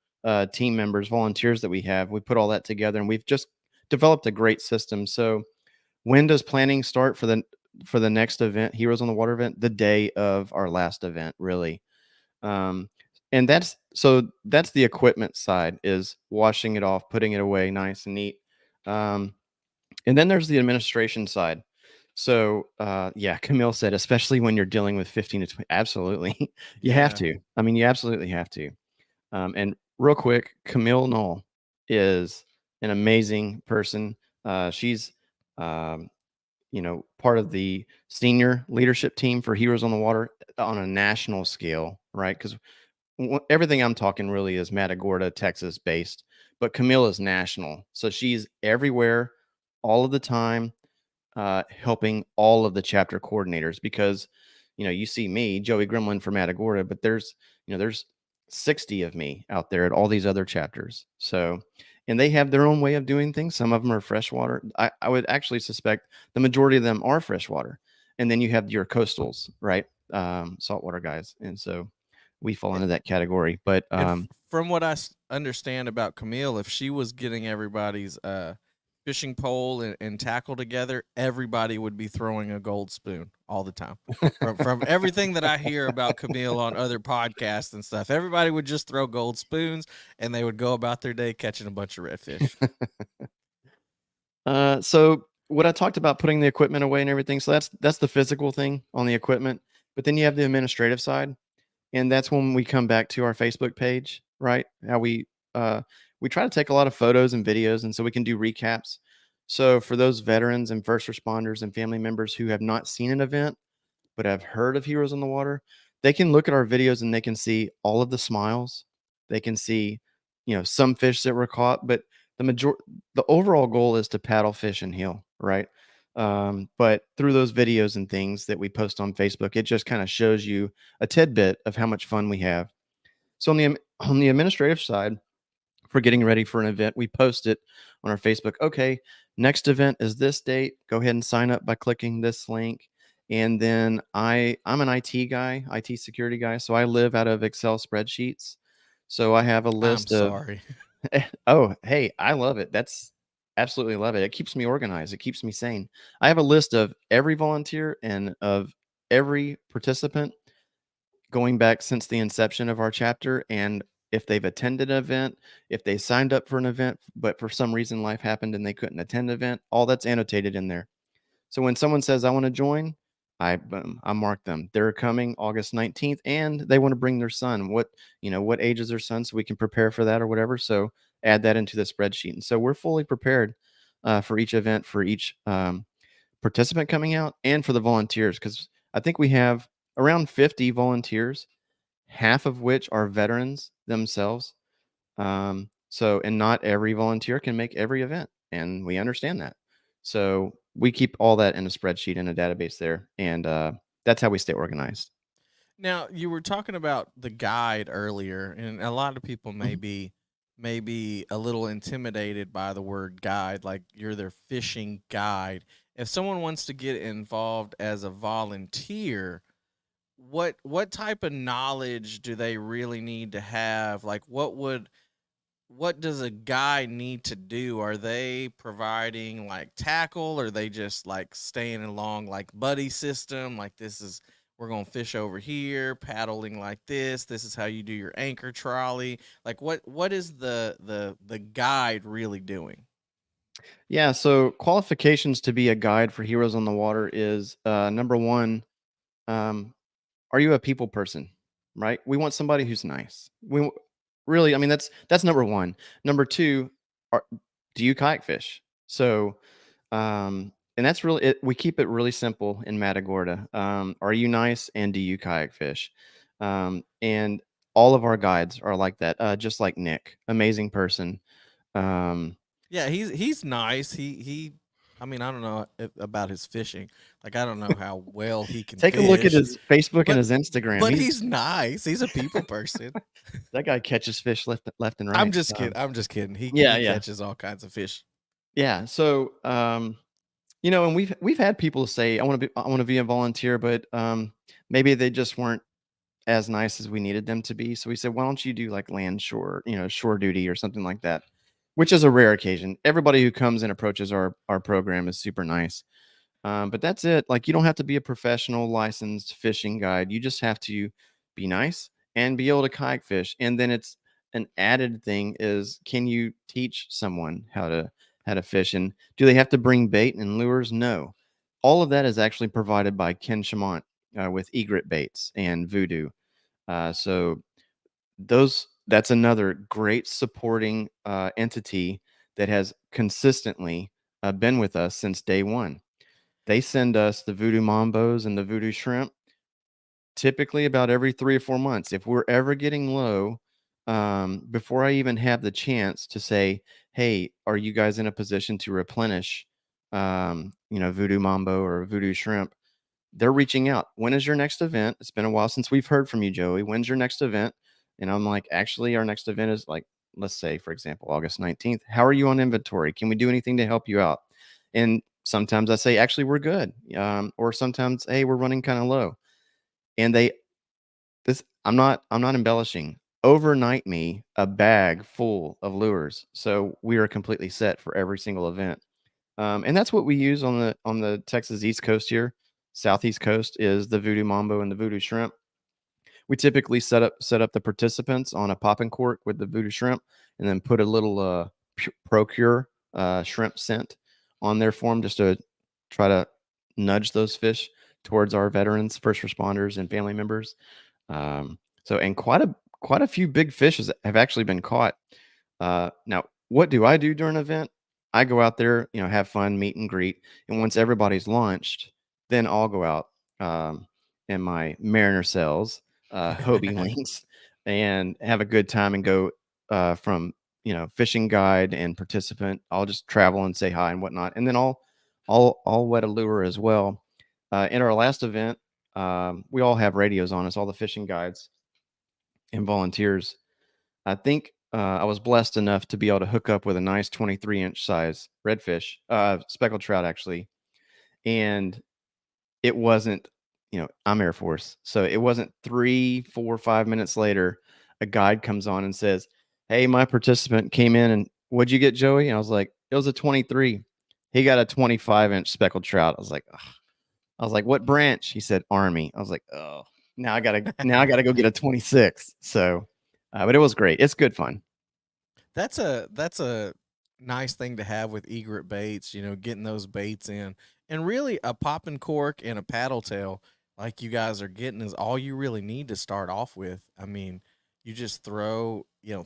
team members, volunteers that we have, we put all that together, and we've just developed a great system. So when does planning start for the next event, Heroes on the Water event? The day of our last event, really. Um, and that's the equipment side, is washing it off, putting it away nice and neat. Um, and then there's the administration side. So yeah, Camille said, especially when you're dealing with 15 to 20, absolutely, you have Yeah. to. I mean, you absolutely have to. And real quick, Camille Knoll is an amazing person. She's um, part of the senior leadership team for Heroes on the Water on a national scale, right? Because everything I'm talking really is Matagorda, Texas based, but Camille is national. So she's everywhere all of the time, helping all of the chapter coordinators because, you see me, Joey Gremlin from Matagorda, but there's 60 of me out there at all these other chapters. So, and they have their own way of doing things. Some of them are freshwater. I would actually suspect the majority of them are freshwater. And then you have your coastals, right? Saltwater guys. And so we fall into that category. But And from what I understand about Camille, if she was getting everybody's fishing pole and tackle together, everybody would be throwing a gold spoon all the time. From everything that I hear about Camille on other podcasts and stuff, everybody would just throw gold spoons and they would go about their day catching a bunch of redfish. So what I talked about putting the equipment away and everything. So that's the physical thing on the equipment. But then you have the administrative side. And that's when we come back to our Facebook page, right? How we try to take a lot of photos and videos, and so we can do recaps. So for those veterans and first responders and family members who have not seen an event but have heard of Heroes on the Water, they can look at our videos and they can see all of the smiles. They can see, some fish that were caught, but the overall goal is to paddle, fish, and heal, right? But through those videos and things that we post on Facebook, it just kind of shows you a tidbit of how much fun we have. So on the administrative side, for getting ready for an event, we post it on our Facebook. Okay, next event is this date. Go ahead and sign up by clicking this link. And then I'm an IT guy, IT security guy, so I live out of Excel spreadsheets. So I have a I'm list of sorry. oh, hey, I love it. That's absolutely love it. It keeps me organized. It keeps me sane. I have a list of every volunteer and of every participant going back since the inception of our chapter, and if they've attended an event, if they signed up for an event, but for some reason life happened and they couldn't attend an event, all that's annotated in there. So when someone says, I want to join, I mark them. They're coming August 19th and they want to bring their son. What age is their son so we can prepare for that or whatever. So add that into the spreadsheet. And so we're fully prepared for each event, for each participant coming out, and for the volunteers, because I think we have around 50 volunteers, half of which are veterans themselves. And not every volunteer can make every event, and we understand that. So we keep all that in a spreadsheet in a database there, and that's how we stay organized. Now, you were talking about the guide earlier, and a lot of people Mhm. may be a little intimidated by the word guide, like you're their fishing guide. If someone wants to get involved as a volunteer, what type of knowledge do they really need to have? Like what does a guy need to do? Are they providing like tackle? Or are they just like staying along like buddy system? Like we're gonna fish over here, paddling like this. This is how you do your anchor trolley. Like what is the guide really doing? Yeah. So qualifications to be a guide for Heroes on the Water is number one. Um, are you a people person? Right. We want somebody who's nice. Really, I mean, that's number one. Number two, are, do you kayak fish? So and that's really it. We keep it really simple in Matagorda. Are you nice and do you kayak fish? And all of our guides are like that. Just like Nick, amazing person. Um, Yeah, he's nice. He I mean, I don't know about his fishing. Like I don't know how well he can take a look at fish, his Facebook and but his Instagram. but he's nice. He's a people person. That guy catches fish left and I'm right. just kidding. I'm just kidding. Yeah, He yeah, catches all kinds of fish. yeah. So and we've had people say, I want to be a volunteer, but maybe they just weren't as nice as we needed them to be. So we said, why don't you do like land shore, shore duty or something like that, which is a rare occasion. Everybody who comes and approaches our program is super nice. But that's it. Like you don't have to be a professional licensed fishing guide. You just have to be nice and be able to kayak fish. And then it's an added thing is, can you teach someone how to fish? And do they have to bring bait and lures? No. All of that is actually provided by Ken Chamont with Egret Baits and Voodoo. So that's another great supporting entity that has consistently been with us since day one. They send us the Voodoo Mambos and the Voodoo Shrimp typically about every 3 or 4 months. If we're ever getting low, before I even have the chance to say, "Hey, are you guys in a position to replenish, Voodoo Mambo or Voodoo Shrimp?" They're reaching out. When is your next event? It's been a while since we've heard from you, Joey. When's your next event? And I'm like, actually, our next event is like, let's say, for example, August 19th. How are you on inventory? Can we do anything to help you out? And sometimes I say, actually, we're good. Or sometimes, hey, we're running kind of low. And I'm not embellishing. Overnight me a bag full of lures. So we are completely set for every single event. And that's what we use on the Texas East Coast here. Southeast Coast is the Voodoo Mambo and the Voodoo Shrimp. We typically set up the participants on a popping cork with the Voodoo Shrimp, and then put a little Procure shrimp scent on there for them, just to try to nudge those fish towards our veterans, first responders, and family members. So, and quite a few big fishes have actually been caught. Now, what do I do during an event? I go out there, have fun, meet and greet, and once everybody's launched, then I'll go out in my Mariner cells, Hobie links, and have a good time and go from fishing guide and participant. I'll just travel and say hi and whatnot, and then I'll wet a lure as well. In our last event, we all have radios on us, all the fishing guides and volunteers. I think I was blessed enough to be able to hook up with a nice 23-inch size redfish, speckled trout actually, and it wasn't, I'm Air Force, so it wasn't 3, 4, 5 minutes later, a guide comes on and says, "Hey, my participant came in, and what'd you get, Joey?" And I was like, "It was a 23." He got a 25-inch speckled trout. I was like, "Ugh." I was like, "What branch?" He said, "Army." I was like, "Oh, now I gotta go get a 26." So, but it was great. It's good fun. That's a nice thing to have with egret baits, getting those baits in. And really a popping cork and a paddle tail like you guys are getting is all you really need to start off with. I mean, you just throw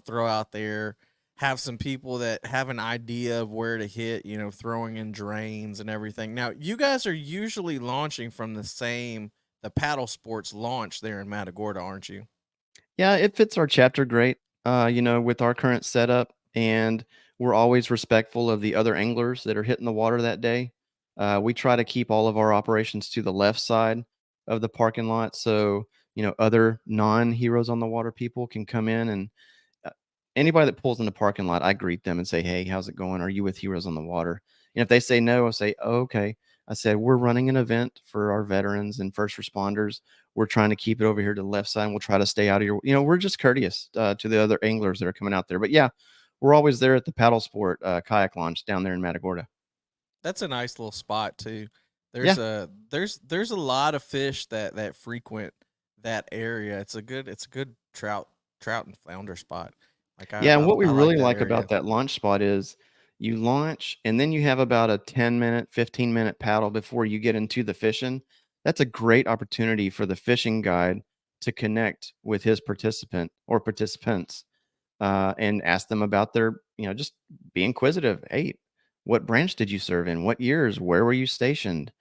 out there, have some people that have an idea of where to hit, throwing in drains and everything. Now, you guys are usually launching from the paddle sports launch there in Matagorda, aren't you? Yeah, it fits our chapter great, with our current setup, and we're always respectful of the other anglers that are hitting the water that day. We try to keep all of our operations to the left side of the parking lot so, other non-heroes on the water people can come in and uh, anybody that pulls in the parking lot, I greet them and say, "Hey, how's it going? Are you with Heroes on the Water?" And if they say no, I say, "Oh, okay." I said, "We're running an event for our veterans and first responders. We're trying to keep it over here to the left side. And we'll try to stay out of your, we're just courteous to the other anglers that are coming out there." But yeah, we're always there at the paddle sport kayak launch down there in Matagorda. That's a nice little spot too. Yeah. There's a lot of fish that frequent that area. It's a good trout and flounder spot. Like Yeah, and what we I like really that like area. about that launch spot is you launch and then you have about a 10-minute, 15-minute paddle before you get into the fishing. That's a great opportunity for the fishing guide to connect with his participant or participants and ask them about their, just be inquisitive. Hey, what branch did you serve in? What years? Where were you stationed?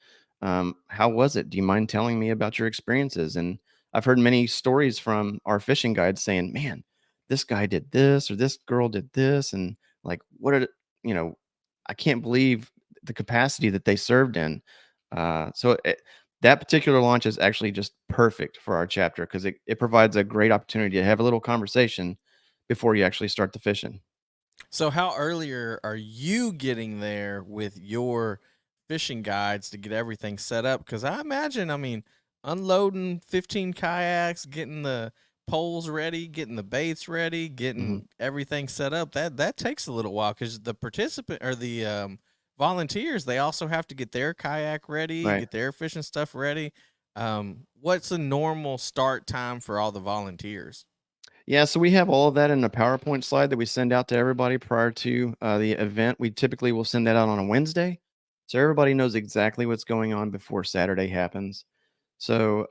How was it? Do you mind telling me about your experiences? And I've heard many stories from our fishing guides saying, "Man, this guy did this or this girl did this." And like, what did, you know, I can't believe the capacity that they served in. That particular launch is actually just perfect for our chapter because it provides a great opportunity to have a little conversation before you actually start the fishing. So how earlier are you getting there with your fishing guides to get everything set up? Because I imagine, I mean, unloading 15 kayaks, getting the poles ready, getting the baits ready, Mhm. getting everything set up, that takes a little while because the participant or the volunteers, they also have to get their kayak ready, Right. get their fishing stuff ready. What's a normal start time for all the volunteers? Yeah, so we have all of that in a PowerPoint slide that we send out to everybody prior to the event. We typically will send that out on a Wednesday, so everybody knows exactly what's going on before Saturday happens. So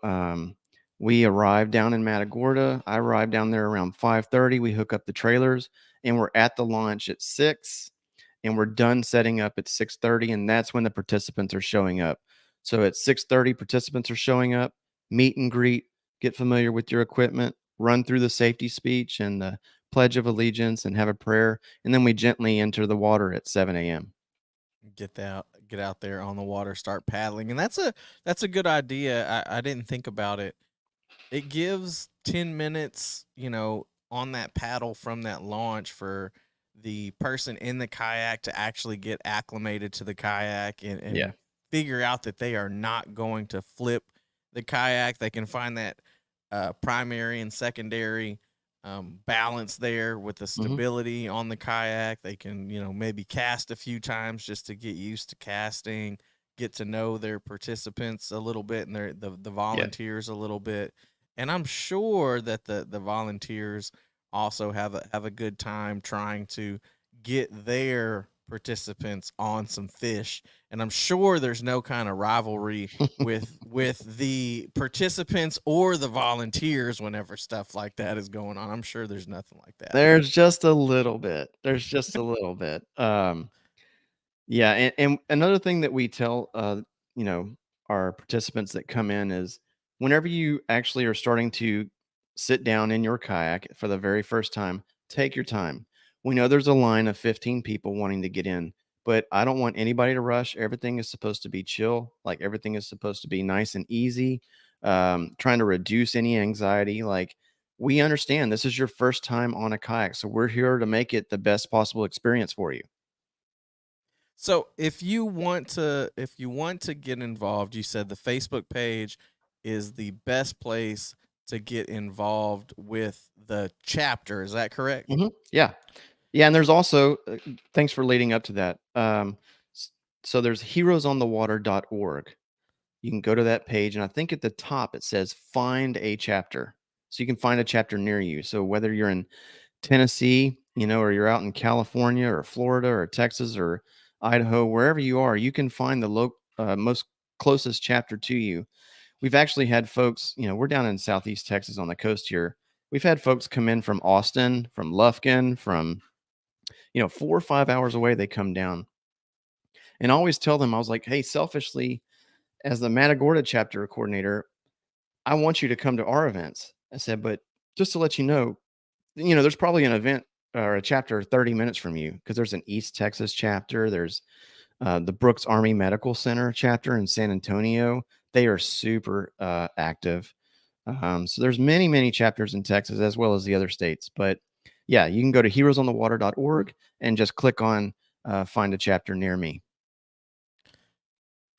we arrive down in Matagorda. I arrive down there around 5:30. We hook up the trailers, and we're at the launch at 6, and we're done setting up at 6:30, and that's when the participants are showing up. So at 6:30, participants are showing up. Meet and greet. Get familiar with your equipment. Run through the safety speech and the Pledge of Allegiance, and have a prayer, and then we gently enter the water at 7 a.m. Get out there on the water, start paddling, and that's a good idea. I didn't think about it. It gives 10 minutes, on that paddle from that launch for the person in the kayak to actually get acclimated to the kayak Yeah. and figure out that they are not going to flip the kayak. They can find that primary and secondary balance there with the Hmm. stability on the kayak. They can, maybe cast a few times just to get used to casting, get to know their participants a little bit and the Yeah. volunteers a little bit. And I'm sure that the volunteers also have a good time trying to get their participants on some fish, and I'm sure there's no kind of rivalry with the participants or the volunteers whenever stuff like that is going on. I'm sure there's nothing like that. There's just a little bit. There's just a little bit. Yeah, and another thing that we tell, you know, our participants that come in is whenever you actually are starting to sit down in your kayak for the very first time, take your time. We know there's a line of 15 people wanting to get in, but I don't want anybody to rush. Everything is supposed to be chill, like everything is supposed to be nice and easy. Trying to reduce any anxiety. Like we understand this is your first time on a kayak, so we're here to make it the best possible experience for you. So if you want to get involved, you said the Facebook page is the best place to get involved with the chapter. Is that correct? Yeah. Yeah, and there's also thanks for leading up to that. S- so there's heroesonthewater.org. You can go to that page, and I think at the top it says find a chapter. So you can find a chapter near you. So whether you're in Tennessee, or you're out in California or Florida or Texas or Idaho, wherever you are, you can find the most closest chapter to you. We've actually had folks, we're down in Southeast Texas on the coast here. We've had folks come in from Austin, from Lufkin, from 4 or 5 hours away, they come down. And I always tell them, I was like, hey, selfishly, as the Matagorda chapter coordinator, I want you to come to our events. I said, but just to let you know, there's probably an event or a chapter 30 minutes from you because there's an East Texas chapter. There's the Brooks Army Medical Center chapter in San Antonio. They are super active. So there's many, many chapters in Texas as well as the other states. But yeah, you can go to heroesonthewater.org and just click on find a chapter near me.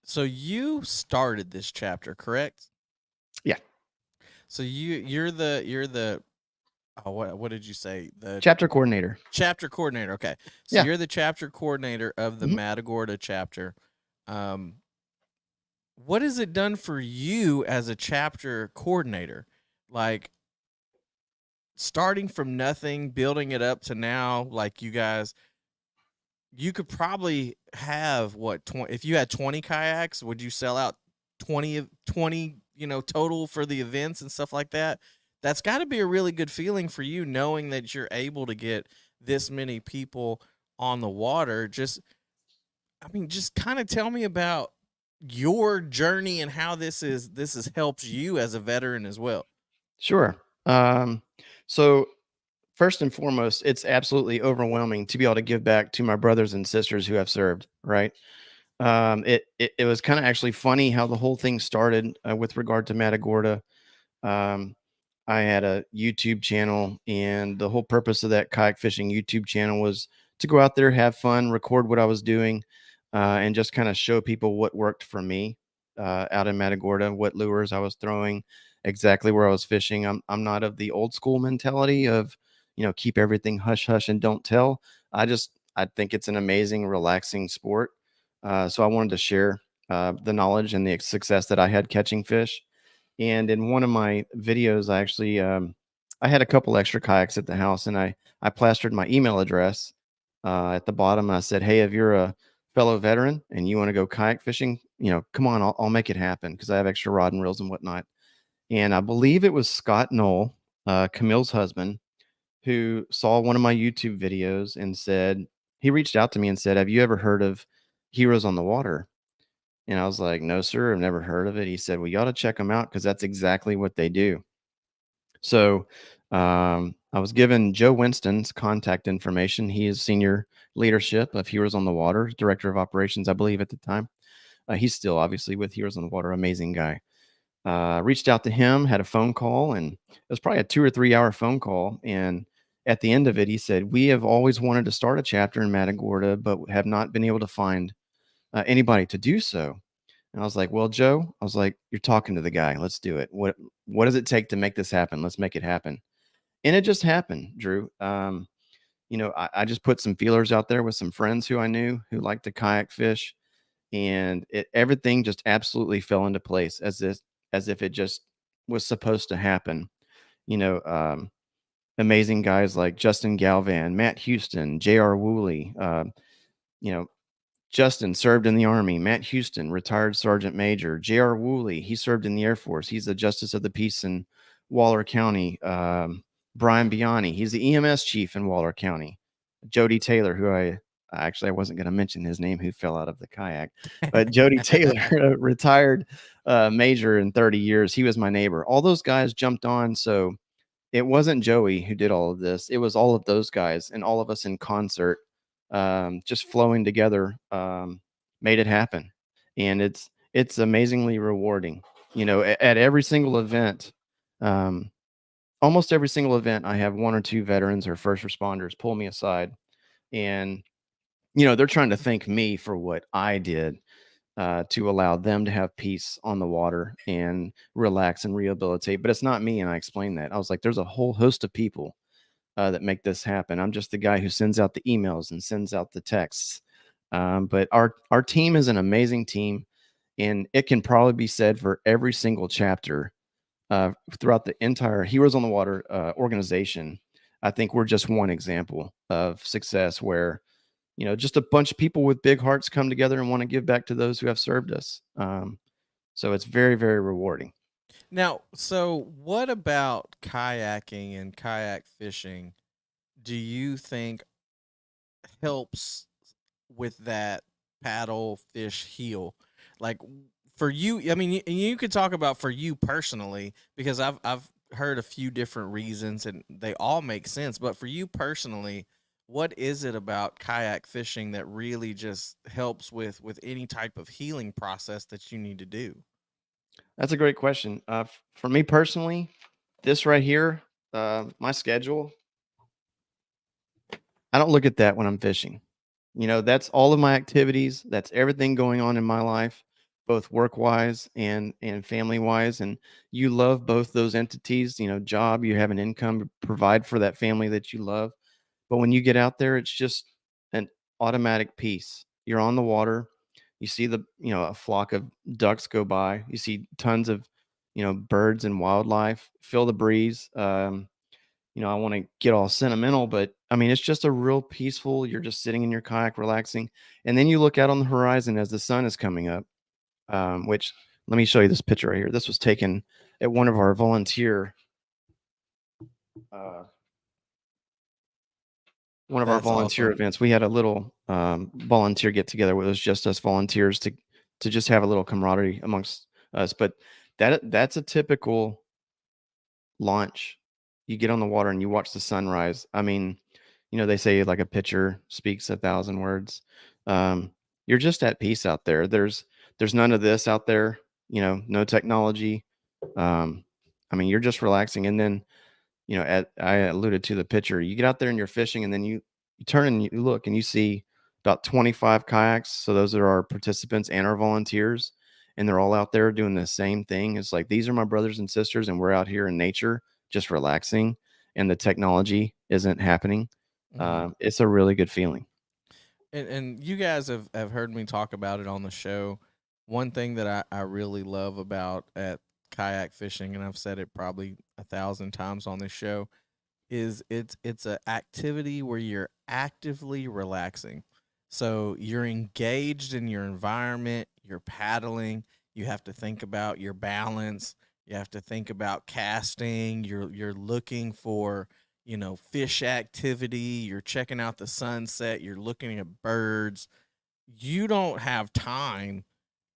So you started this chapter, correct? Yeah. So you're the what did you say? The Chapter coordinator. chapter coordinator. Okay. So Yeah. you're the chapter coordinator of the Mhm. Matagorda chapter. Um, what has it done for you as a chapter coordinator? Like starting from nothing, building it up to now, like you could probably have what 20 if you had 20 kayaks, would you sell out 20 total for the events and stuff like that? That's got to be a really good feeling for you knowing that you're able to get this many people on the water. Just kind of tell me about your journey and how this has helped you as a veteran as well. Sure. So first and foremost, it's absolutely overwhelming to be able to give back to my brothers and sisters who have served. Right. It was kind of actually funny how the whole thing started with regard to Matagorda. Um, I had a YouTube channel, and the whole purpose of that kayak fishing YouTube channel was to go out there, have fun, record what I was doing, and just kind of show people what worked for me out in Matagorda, what lures I was throwing, exactly where I was fishing. I'm not of the old school mentality of, keep everything hush hush and don't tell. I think it's an amazing, relaxing sport. So I wanted to share the knowledge and the success that I had catching fish. And in one of my videos, I actually I had a couple extra kayaks at the house, and I plastered my email address at the bottom. And I said, "Hey, if you're a fellow veteran and you want to go kayak fishing, come on, I'll make it happen because I have extra rod and reels and whatnot." And I believe it was Scott Knoll, Camille's husband, who saw one of my YouTube videos and said he reached out to me and said, "Have you ever heard of Heroes on the Water?" And I was like, "No, sir, I've never heard of it." He said, "Well, you ought to check them out because that's exactly what they do." So I was given Joe Winston's contact information. He is senior leadership of Heroes on the Water, director of operations, I believe, at the time. He's still obviously with Heroes on the Water, amazing guy. Reached out to him, had a phone call, and it was probably a 2 or 3 hour phone call. And at the end of it, he said, "We have always wanted to start a chapter in Matagorda, but have not been able to find anybody to do so." And I was like, "Well, Joe," I was like, "you're talking to the guy. Let's do it. What does it take to make this happen? Let's make it happen." And it just happened, Drew. I just put some feelers out there with some friends who I knew who liked to kayak fish, and everything just absolutely fell into place as if it just was supposed to happen. You know, amazing guys like Justin Galvan, Matt Houston, J.R. Woolley, you know, Justin served in the Army. Matt Houston, retired Sergeant Major. J.R. Woolley, he served in the Air Force. He's the Justice of the Peace in Waller County. Brian Biani, he's the EMS chief in Waller County. Jody Taylor, who I wasn't going to mention his name, who fell out of the kayak, but Jody Taylor, retired major in 30 years. He was my neighbor. All those guys jumped on. So it wasn't Joey who did all of this. It was all of those guys and all of us in concert, just flowing together, made it happen. And it's amazingly rewarding. At every single event, um, almost every single event, I have one or two veterans or first responders pull me aside, and they're trying to thank me for what I did, to allow them to have peace on the water and relax and rehabilitate. But it's not me. And I explained that. I was like, there's a whole host of people that make this happen. I'm just the guy who sends out the emails and sends out the texts. But our team is an amazing team, and it can probably be said for every single chapter throughout the entire Heroes on the Water organization. I think we're just one example of success where just a bunch of people with big hearts come together and want to give back to those who have served us. So it's very, very rewarding. Now, so what about kayaking and kayak fishing do you think helps with that paddle fish heal? Like for you, I mean, you could talk about for you personally because I've heard a few different reasons and they all make sense. But for you personally, what is it about kayak fishing that really just helps with any type of healing process that you need to do? That's a great question. For me personally, this right here, my schedule, I don't look at that when I'm fishing. That's all of my activities. That's everything going on in my life, both work wise and family wise. And you love both those entities. Job, you have an income to provide for that family that you love. But when you get out there, it's just an automatic peace. You're on the water. You see a flock of ducks go by. You see tons of, birds and wildlife. Feel the breeze. I want to get all sentimental, but I mean, it's just a real peaceful. You're just sitting in your kayak, relaxing, and then you look out on the horizon as the sun is coming up. Which let me show you this picture right here. This was taken at one of our uh, That's awesome. events. We had a little volunteer get together where it was just us volunteers to just have a little camaraderie amongst us. But that's a typical launch. You get on the water and you watch the sunrise. I mean, they say like a picture speaks 1,000 words. Um, you're just at peace out there. There's none of this out there. No technology. I mean, you're just relaxing, and then I alluded to the picture. You get out there and you're fishing, and then you turn and you look and you see about 25 kayaks. So those are our participants and our volunteers, and they're all out there doing the same thing. It's like these are my brothers and sisters, and we're out here in nature just relaxing, and the technology isn't happening. It's a really good feeling. And you guys have heard me talk about it on the show. One thing that I really love about at kayak fishing, and I've said it probably 1,000 times on this show, is it's an activity where you're actively relaxing. So you're engaged in your environment, you're paddling, you have to think about your balance, you have to think about casting, you're looking for, fish activity, you're checking out the sunset, you're looking at birds. You don't have time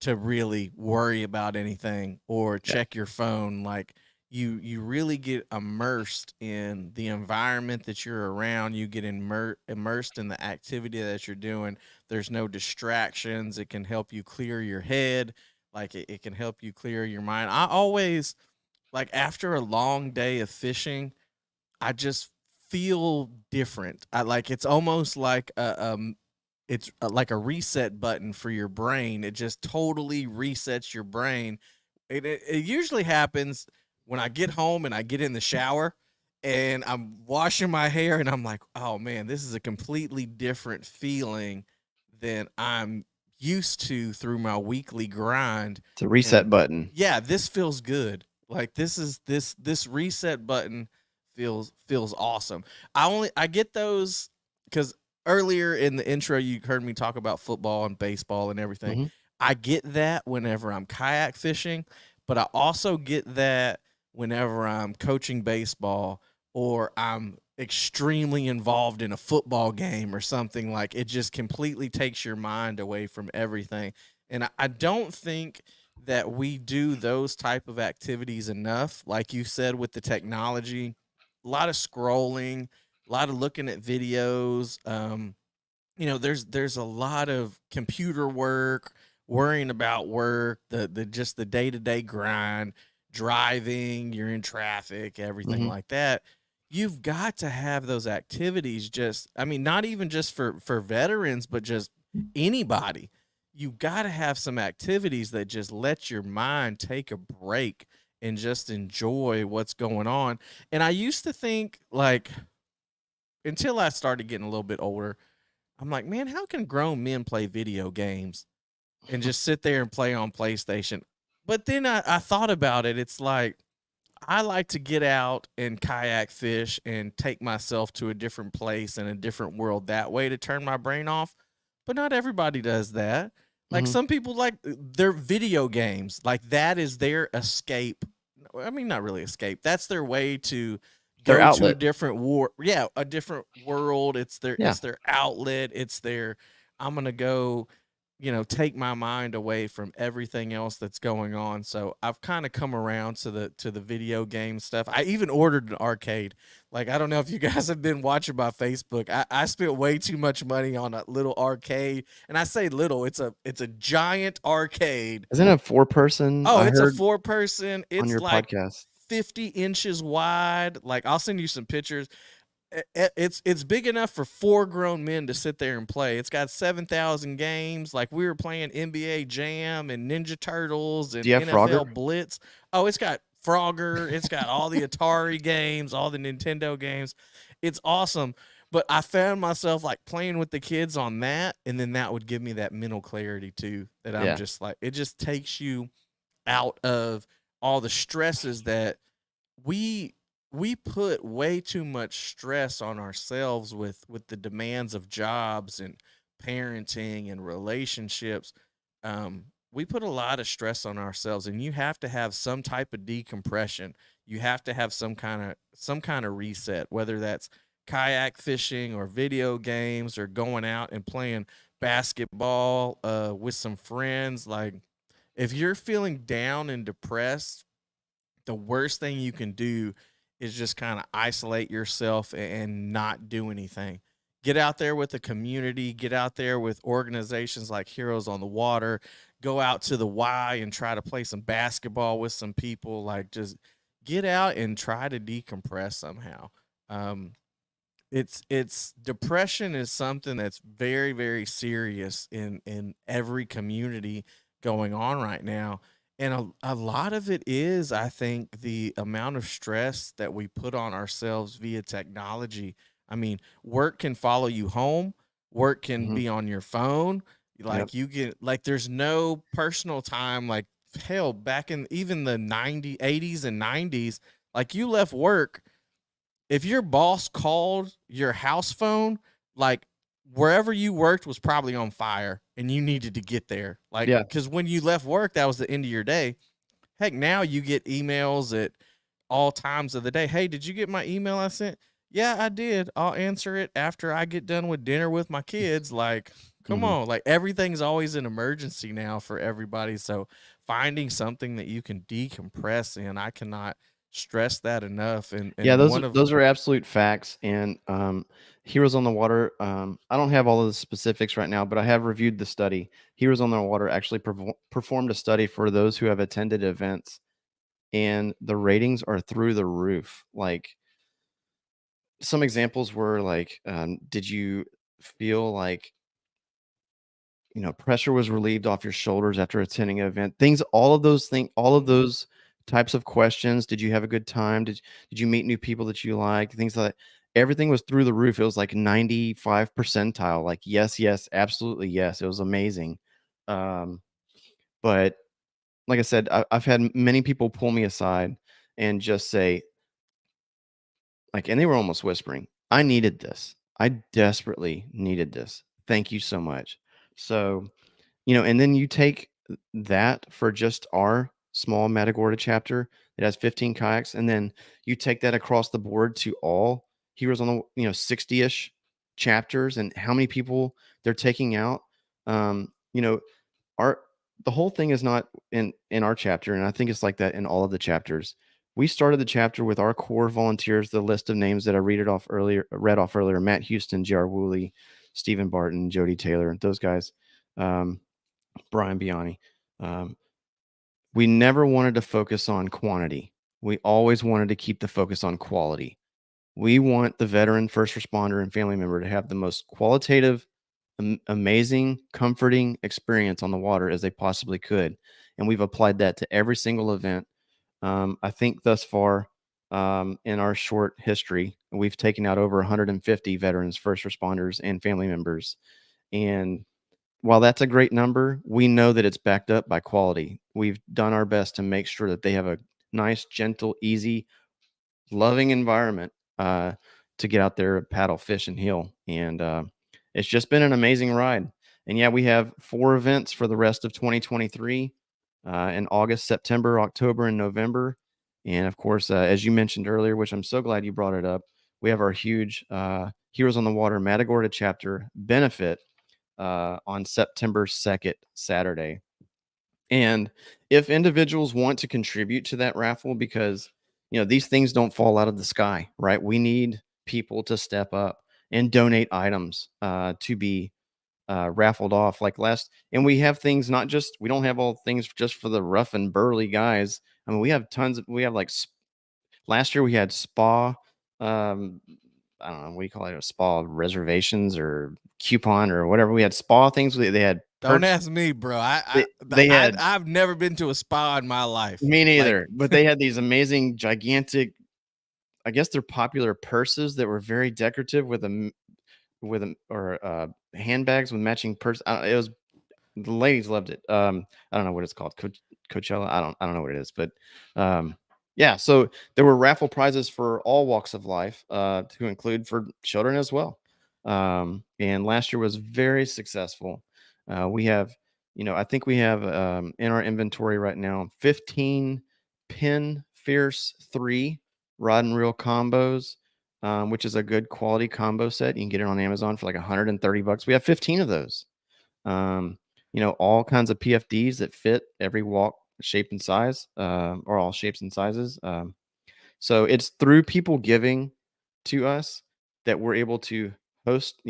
to really worry about anything or Yeah. check your phone. Like you really get immersed in the environment that you're around. You get immersed in the activity that you're doing. There's no distractions. It can help you clear your head. Like it can help you clear your mind. I always, like, after a long day of fishing, I just feel different. I like it's almost like like a reset button for your brain. It just totally resets your brain. It usually happens when I get home and I get in the shower and I'm washing my hair and I'm like, "Oh man, this is a completely different feeling than I'm used to through my weekly grind." It's a And reset button. yeah, this feels good. Like this reset button feels awesome. I get those because earlier in the intro, you heard me talk about football and baseball and everything. Mhm. I get that whenever I'm kayak fishing, but I also get that whenever I'm coaching baseball or I'm extremely involved in a football game or something. Like, it just completely takes your mind away from everything. And I don't think that we do those type of activities enough. Like you said, with the technology, a lot of scrolling, a lot of looking at videos. There's a lot of computer work, worrying about work, the just the day-to-day grind, driving, you're in traffic, everything Mhm. like that. You've got to have those activities, just I mean, not even just for veterans, but just anybody. You got to have some activities that just let your mind take a break and just enjoy what's going on. And I used to think, like, until I started getting a little bit older, I'm like, man, how can grown men play video games and just sit there and play on PlayStation? But then I thought about it. It's like, I like to get out and kayak fish and take myself to a different place and a different world that way to turn my brain off. But not everybody does that. Like, Mhm. some people, like, their video games, like, that is their escape. I mean, not really escape. That's their way to Their go to a outlet. different a different world. Yeah. It's their outlet. It's their, I'm gonna go, take my mind away from everything else that's going on. So I've kind of come around to the video game stuff. I even ordered an arcade. Like, I don't know if you guys have been watching my Facebook. I spent way too much money on a little arcade. And I say little, it's a giant arcade. Isn't it a 4-person? Oh, I it's a heard 4 person. on It's your like podcast. 50 inches wide. Like, I'll send you some pictures. It's big enough for 4 grown men to sit there and play. It's got 7,000 games. Like, we were playing NBA Jam and Ninja Turtles Do and you have Frogger? NFL Blitz. Oh, it's got Frogger. It's got all the Atari games, all the Nintendo games. It's awesome. But I found myself, like, playing with the kids on that, and then that would give me that mental clarity too. That I'm Yeah. just like, it just takes you out of all the stresses that we we put way too much stress on ourselves with the demands of jobs and parenting and relationships. We put a lot of stress on ourselves, and you have to have some type of decompression. You have to have some kind of reset, whether that's kayak fishing or video games or going out and playing basketball with some friends. Like, if you're feeling down and depressed, the worst thing you can do is just kind of isolate yourself and not do anything. Get out there with the community, get out there with organizations like Heroes on the Water, go out to the Y and try to play some basketball with some people. Like, just get out and try to decompress somehow. Um, it's depression is something that's very, very serious in every community going on right now. And a lot of it is, I think, the amount of stress that we put on ourselves via technology. I mean, work can follow you home, work can Mhm. be on your phone. Yep. Like, you get, like, there's no personal time. Like, hell, back in even the 80s and 90s, like, you left work, if your boss called your house phone, like, wherever you worked was probably on fire and you needed to get there. Like, Yeah. because when you left work, that was the end of your day. Heck, now you get emails at all times of the day. Hey, did you get my email I sent? Yeah, I did. I'll answer it after I get done with dinner with my kids. Like, come Mhm. on. Like, everything's always an emergency now for everybody. So finding something that you can decompress in, I cannot stress that enough. And Yeah, and one of those are absolute facts. And Heroes on the Water. I don't have all of the specifics right now, but I have reviewed the study. Heroes on the Water actually performed a study for those who have attended events, and the ratings are through the roof. Like, some examples were like, did you feel like, pressure was relieved off your shoulders after attending an event? Things, all of those types of questions. Did you have a good time? Did you meet new people that you like? Things like that. Everything was through the roof. It was like 95 percentile. Like, yes, yes, absolutely, yes. It was amazing. Um, but like I said, I've had many people pull me aside and just say, like, and they were almost whispering, I needed this. I desperately needed this. Thank you so much. So, and then you take that for just our small Matagorda chapter that has 15 kayaks, and then you take that across the board to all Heroes on the 60-ish chapters, and how many people they're taking out. Um, you know, our the whole thing is not in our chapter, and I think it's like that in all of the chapters. We started the chapter with our core volunteers, the list of names that I read off earlier: Matt Houston, J.R. Woolley, Stephen Barton, Jody Taylor, those guys, Brian Biani. Um, we never wanted to focus on quantity. We always wanted to keep the focus on quality. We want the veteran, first responder, and family member to have the most qualitative, amazing, comforting experience on the water as they possibly could. And we've applied that to every single event. I think thus far, in our short history, we've taken out over 150 veterans, first responders, and family members. And while that's a great number, we know that it's backed up by quality. We've done our best to make sure that they have a nice, gentle, easy, loving environment to get out there, paddle, fish, and heal. And it's just been an amazing ride. And yeah, we have 4 events for the rest of 2023 in August, September, October, and November. And of course, as you mentioned earlier, which I'm so glad you brought it up, we have our huge Heroes on the Water Matagorda Chapter benefit on September 2nd, Saturday. And if individuals want to contribute to that raffle, because these things don't fall out of the sky, right? We need people to step up and donate items to be raffled off like last. And we have things, not just, we don't have all things just for the rough and burly guys. I mean, we have tons of, we have like last year we had spa, I don't know, what do you call it? A spa reservations or coupon or whatever. We had spa things. They had Don't ask me, bro. they had, I've never been to a spa in my life. me neither, but they had these amazing, gigantic, I guess they're popular purses that were very decorative with handbags with matching purse. It was, the ladies loved it. I don't know what it's called. Coachella. I don't know what it is, but yeah. So there were raffle prizes for all walks of life, to include for children as well. And last year was very successful. We have, I think we have in our inventory right now 15 Pin Fierce 3 rod and reel combos, which is a good quality combo set. You can get it on Amazon for like $130. We have 15 of those. All kinds of PFDs that fit every walk, shape, and size, or all shapes and sizes. So it's through people giving to us that we're able to host,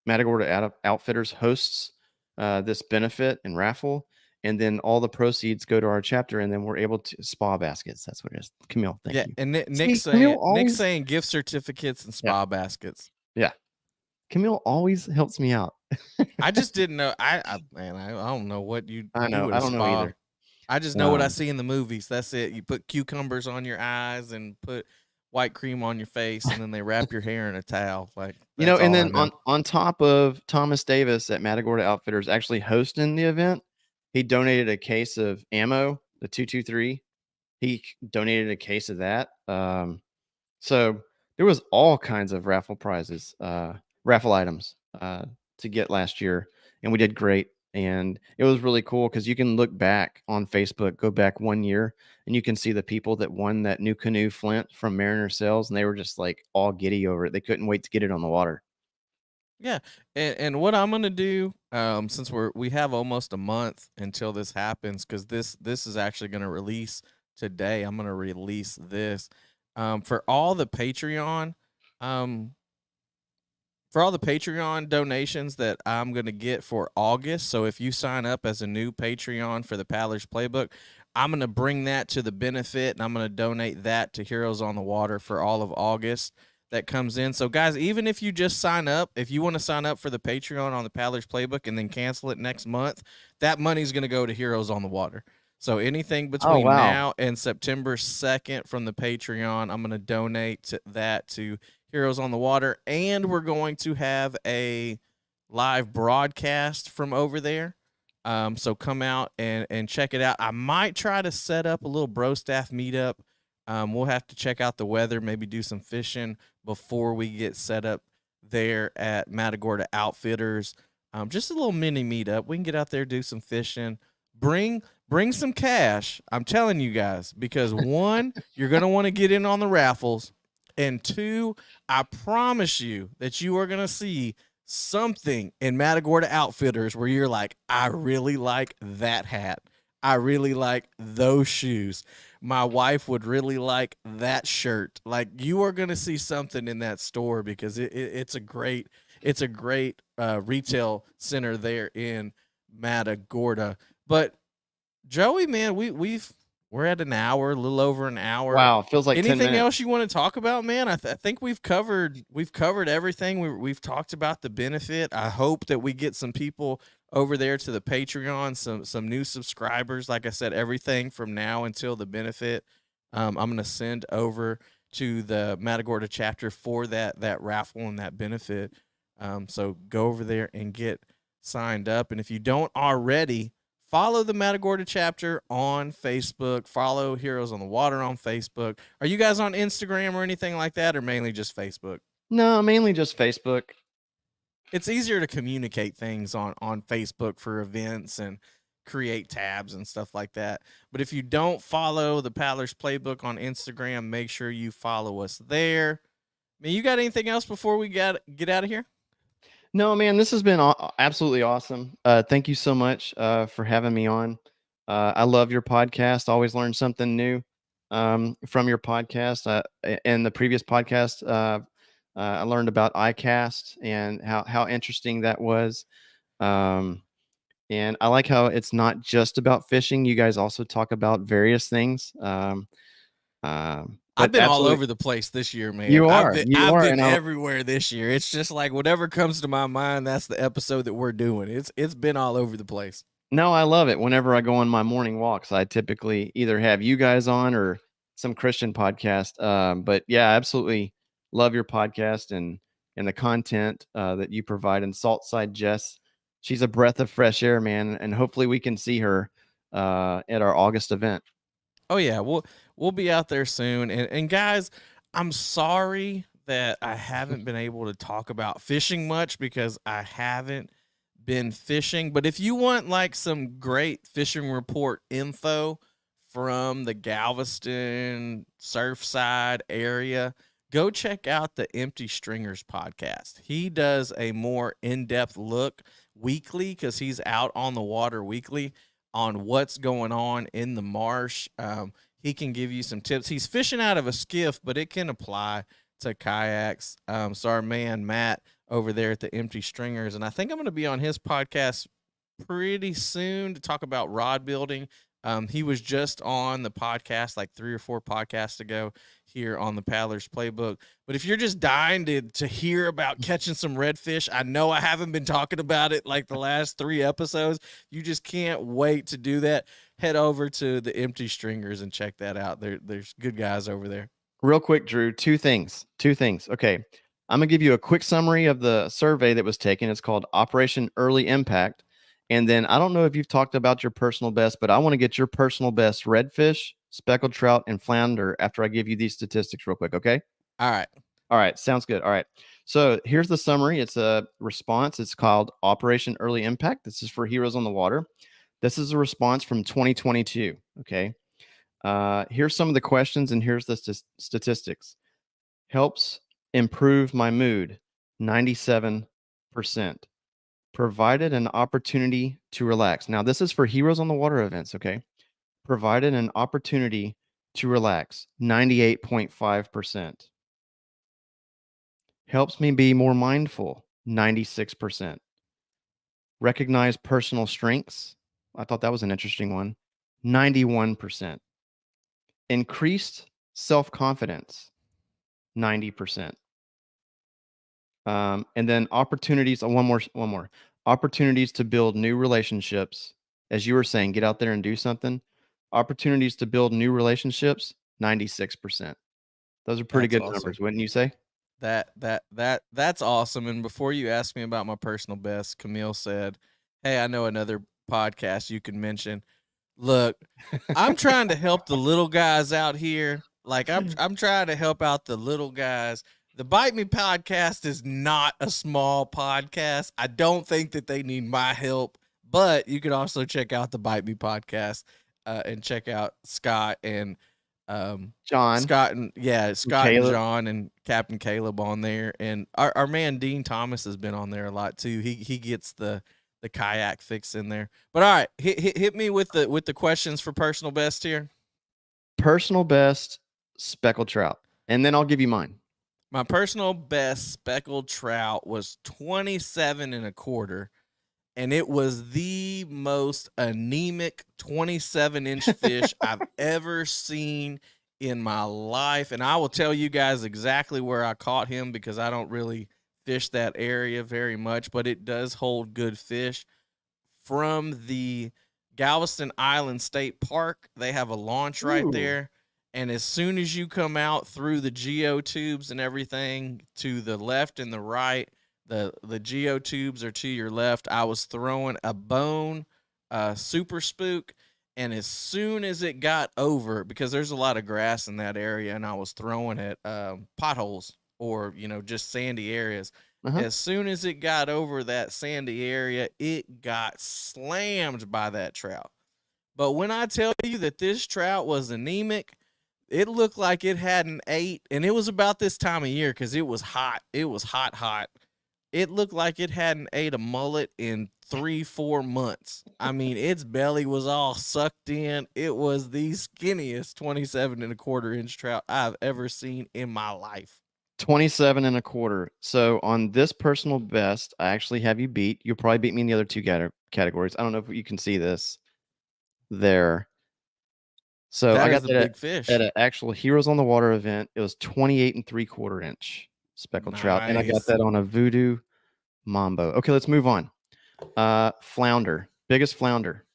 Matagorda Outfitters hosts this benefit and raffle. And then all the proceeds go to our chapter, and then we're able to spa baskets. That's what it is. Camille, thank you. And Nick's saying gift certificates and spa baskets. Yeah. Camille always helps me out. I just didn't know. I don't know what you. I know. Do I don't know either. I just know what I see in the movies. That's it. You put cucumbers on your eyes and put white cream on your face, and then they wrap your hair in a towel. Like, and then on top of Thomas Davis at Matagorda Outfitters actually hosting the event, he donated a case of ammo, the 223. He donated a case of that. So there was all kinds of raffle prizes, raffle items to get last year, and we did great. And it was really cool because you can look back on Facebook, go back 1 year, and you can see the people that won that new canoe Flint from Mariner Sales, and they were just like all giddy over it. They couldn't wait to get it on the water. Yeah, and what I'm gonna do, since we have almost a month until this happens, because this is actually gonna release today. I'm gonna release this, for all the Patreon, donations that I'm going to get for August. So if you sign up as a new Patreon for the Paddler's Playbook, I'm going to bring that to the benefit, and I'm going to donate that to Heroes on the Water for all of August that comes in. So guys, even if you just sign up, if you want to sign up for the Patreon on the Paddler's Playbook and then cancel it next month, that money's going to go to Heroes on the Water. So anything between now and September 2nd from the Patreon, I'm going to donate that to Heroes on the Water, and we're going to have a live broadcast from over there. So come out and check it out. I might try to set up a little bro staff meetup. We'll have to check out the weather, maybe do some fishing before we get set up there at Matagorda Outfitters. Just a little mini meetup. We can get out there, do some fishing. Bring some cash. I'm telling you guys, because one, you're gonna want to get in on the raffles, and two, I promise you that you are gonna see something in Matagorda Outfitters where you're like, I really like that hat. I really like those shoes. My wife would really like that shirt. Like, you are going to see something in that store because it's a great retail center there in Matagorda. But Joey, man, we're at an hour, a little over an hour. Wow, feels like 10 Anything minutes. else you want to talk about, man? I think we've covered everything. We've talked about the benefit. I hope that we get some people over there to the Patreon, some new subscribers. Like I said, everything from now until the benefit, I'm gonna send over to the Matagorda chapter for that raffle and that benefit. So go over there and get signed up. And if you don't already, follow the Matagorda chapter on Facebook. Follow Heroes on the Water on Facebook. Are you guys on Instagram or anything like that, or mainly just Facebook? No, mainly just Facebook. It's easier to communicate things on Facebook for events and create tabs and stuff like that. But if you don't follow the Paddlers Playbook on Instagram, make sure you follow us there. Man, you got anything else before we get out of here? No, man, this has been absolutely awesome. Thank you so much for having me on. I love your podcast. Always learn something new from your podcast. In the previous podcast, I learned about iCast and how interesting that was. And I like how it's not just about fishing. You guys also talk about various things. I've been all absolutely, over the place this year, man. you I've are, been, you I've are, been and everywhere this year. It's just like whatever comes to my mind, that's the episode that we're doing. It's been all over the place. no, I love it. Whenever I go on my morning walks, I typically either have you guys on or some Christian podcast. But yeah, I absolutely love your podcast and the content that you provide. And Saltside Jess, she's a breath of fresh air, man. And hopefully we can see her at our August event. Oh yeah, we'll be out there soon. And guys, I'm sorry that I haven't been able to talk about fishing much because I haven't been fishing. But if you want like some great fishing report info from the Galveston Surfside area, go check out the Empty Stringers podcast. He does a more in-depth look weekly because he's out on the water weekly on what's going on in the marsh. He can give you some tips. He's fishing out of a skiff, but it can apply to kayaks. So our man Matt over there at the Empty Stringers, and I think I'm going to be on his podcast pretty soon to talk about rod building. He was just on the podcast like 3 or 4 podcasts ago here on the Paddlers Playbook. But if you're just dying to hear about catching some redfish, I know I haven't been talking about it like the last 3 episodes. You just can't wait to do that. Head over to the Empty Stringers and check that out. There's good guys over there. Real quick, Drew, two things. Okay. I'm going to give you a quick summary of the survey that was taken. It's called Operation Early Impact. And then I don't know if you've talked about your personal best, but I want to get your personal best redfish, speckled trout, and flounder after I give you these statistics real quick. Okay. All right. All right. Sounds good. All right. So here's the summary. It's a response. It's called Operation Early Impact. This is for Heroes on the Water. This is a response from 2022. Okay. Here's some of the questions and here's the statistics. Helps improve my mood, 97%. Provided an opportunity to relax. Now, this is for Heroes on the Water events, okay? Provided an opportunity to relax, 98.5%. Helps me be more mindful, 96%. Recognize personal strengths. I thought that was an interesting one, 91%. Increased self-confidence, 90%. And then opportunities. One more. Opportunities to build new relationships. As you were saying, get out there and do something. Opportunities to build new relationships, 96%. Those are pretty That's good awesome. numbers, wouldn't you say? That's awesome. And before you ask me about my personal best, Camille said, "Hey, I know another podcast you can mention. Look, I'm trying to help the little guys out here. Like I'm trying to help out the little guys The Bite Me podcast is not a small podcast. I don't think that they need my help, but you can also check out the Bite Me podcast and check out Scott and John, Scott and Scott and Caleb. John and Captain Caleb on there, and our man Dean Thomas has been on there a lot too. He gets the kayak fix in there. But all right, hit me with the questions for personal best here. Personal best speckled trout, and then I'll give you mine. My personal best speckled trout was 27 and a quarter, and it was the most anemic 27-inch fish I've ever seen in my life. And I will tell you guys exactly where I caught him because I don't really fish that area very much, but it does hold good fish. From the Galveston Island State Park, they have a launch right there. And as soon as you come out through the geotubes and everything to the left and the right, the geotubes are to your left. I was throwing a bone super spook, and as soon as it got over, because there's a lot of grass in that area, and I was throwing at potholes or just sandy areas. As soon as it got over that sandy area, it got slammed by that trout. But when I tell you that this trout was anemic, it looked like it hadn't ate, and it was about this time of year because it was hot. It was hot. It looked like it hadn't ate a mullet in 3-4 months. I mean, its belly was all sucked in. It was the skinniest 27 and a quarter inch trout I've ever seen in my life. 27 and a quarter. So on this personal best, I actually have you beat. You'll probably beat me in the other two categories. I don't know if you can see this there. So That I got is a that big fish. at an actual Heroes on the Water event. It was 28 and 3/4 inch speckled trout, and I got Nice. that on a Voodoo Mambo. Okay, let's move on. Flounder, biggest flounder.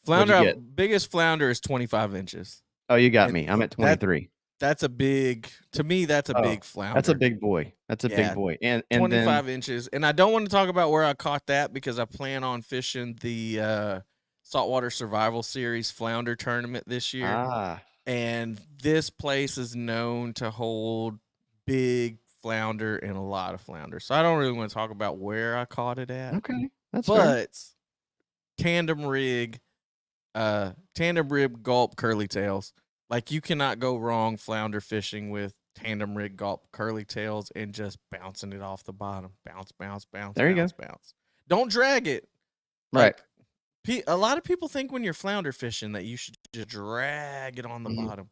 Biggest flounder is 25 inches. Oh, you got me. I'm at 23. That's a big, to me, that's a big flounder. That's a big boy. That's a big boy. And 25 then, inches. And I don't want to talk about where I caught that because I plan on fishing the Saltwater Survival Series flounder tournament this year. And this place is known to hold big flounder and a lot of flounder. So I don't really want to talk about where I caught it at. Okay, that's fair. Tandem rig gulp curly tails. Like, you cannot go wrong flounder fishing with tandem rig gulp curly tails and just bouncing it off the bottom. Bounce. There you go. Bounce. Don't drag it. Right. A lot of people think when you're flounder fishing that you should just drag it on the bottom.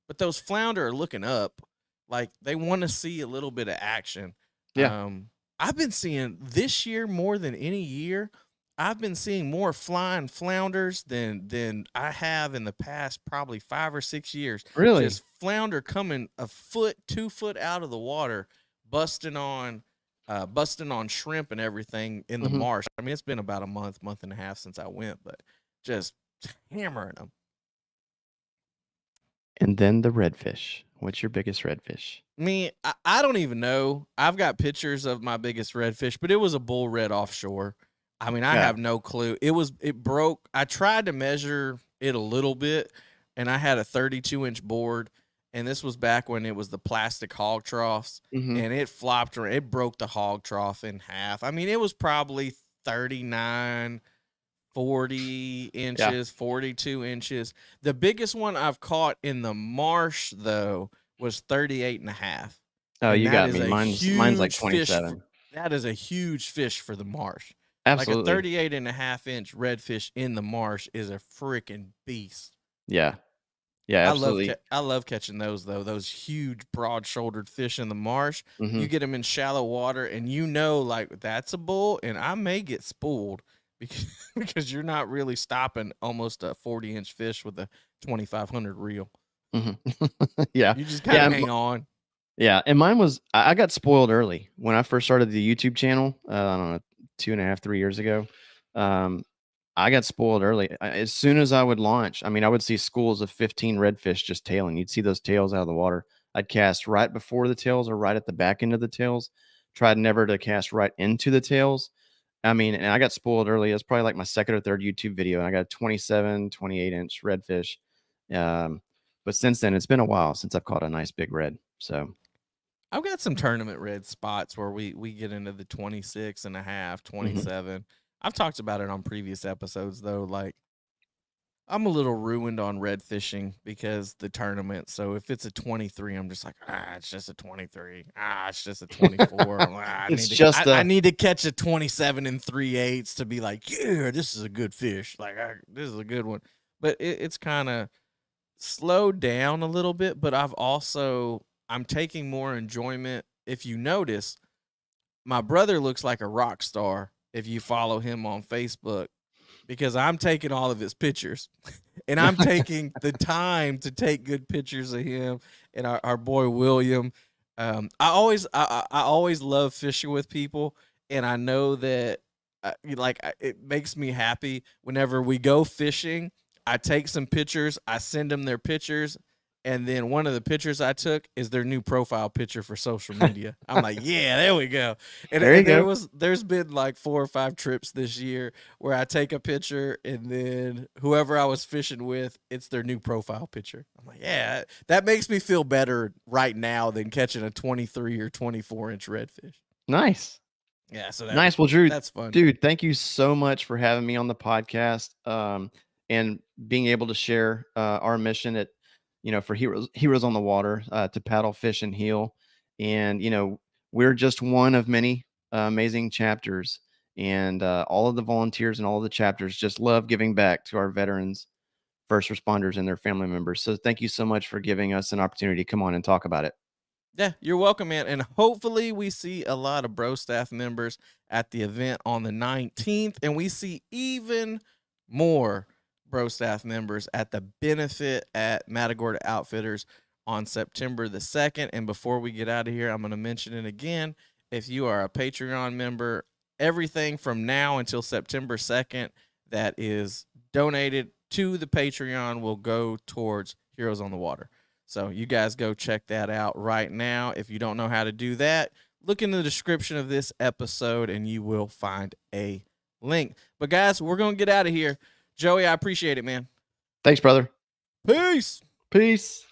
But those flounder are looking up. Like, they want to see a little bit of action. Yeah. I've been seeing this year more than any year. I've been seeing more flying flounders than I have in the past probably 5 or 6 years. Really? Just flounder coming a foot, 2 foot out of the water, busting on shrimp and everything in the marsh. I mean, it's been about a month and a half since I went, but just hammering them. And then the redfish. What's your biggest redfish? I don't even know. I've got pictures of my biggest redfish, but it was a bull red offshore. I mean, I have no clue. It broke. I tried to measure it a little bit, and I had a 32-inch board, and this was back when it was the plastic hog troughs, and it flopped around. It broke the hog trough in half. I mean, it was probably 39, 40 inches, 42 inches. The biggest one I've caught in the marsh, though, was 38 and a half. Oh, you got me. Mine's like 27. That is a huge fish for the marsh. Absolutely. Like a 38 and a half inch redfish in the marsh is a freaking beast. Yeah. Yeah, absolutely. I love catching those, though. Those huge, broad-shouldered fish in the marsh. You get them in shallow water, and like, that's a bull, and I may get spooled because you're not really stopping almost a 40-inch fish with a 2,500 reel. Yeah. You just kind of hang on. Yeah, and mine was, I got spoiled early. When I first started the YouTube channel, I don't know, 2.5, 3 years ago, I got spoiled early. As soon as I would launch, I mean, I would see schools of 15 redfish just tailing. You'd see those tails out of the water. I'd cast right before the tails or right at the back end of the tails. Tried never to cast right into the tails. I mean, and I got spoiled early. It was probably like my second or third YouTube video, and I got a 27, 28-inch redfish. But since then, it's been a while since I've caught a nice big red. So I've got some tournament red spots where we get into the 26 and a half, Mm-hmm. 27. I've talked about it on previous episodes though. Like I'm a little ruined on red fishing because the tournament. So if it's a 23, I'm just like, it's just a 23. It's just a 24. It's just I need to catch a 27 and 3/8 to be like, yeah, this is a good fish. Like this is a good one. But it's kind of slowed down a little bit. But I'm taking more enjoyment. If you notice, my brother looks like a rock star if you follow him on Facebook, because I'm taking all of his pictures and I'm taking the time to take good pictures of him and our boy William. I always love fishing with people, and I know that it makes me happy whenever we go fishing. I take some pictures, I send them their pictures, and then one of the pictures I took is their new profile picture for social media. I'm like, yeah, there we go. And there's been like 4 or 5 trips this year where I take a picture and then whoever I was fishing with, it's their new profile picture. I'm like, yeah, that makes me feel better right now than catching a 23 or 24-inch redfish. Nice. Yeah, so nice. Well, Drew, that's fun. Dude, thank you so much for having me on the podcast and being able to share our mission at, for Heroes on the Water to paddle, fish, and heal. And, we're just one of many amazing chapters. And all of the volunteers and all of the chapters just love giving back to our veterans, first responders, and their family members. So thank you so much for giving us an opportunity to come on and talk about it. Yeah, you're welcome, man. And hopefully we see a lot of Bro Staff members at the event on the 19th. And we see even more Bro Staff members at the benefit at Matagorda Outfitters on September the 2nd. And before we get out of here, I'm going to mention it again. If you are a Patreon member, everything from now until September 2nd that is donated to the Patreon will go towards Heroes on the Water. So you guys go check that out right now. If you don't know how to do that, look in the description of this episode and you will find a link. But guys, we're going to get out of here. Joey, I appreciate it, man. Thanks, brother. Peace. Peace.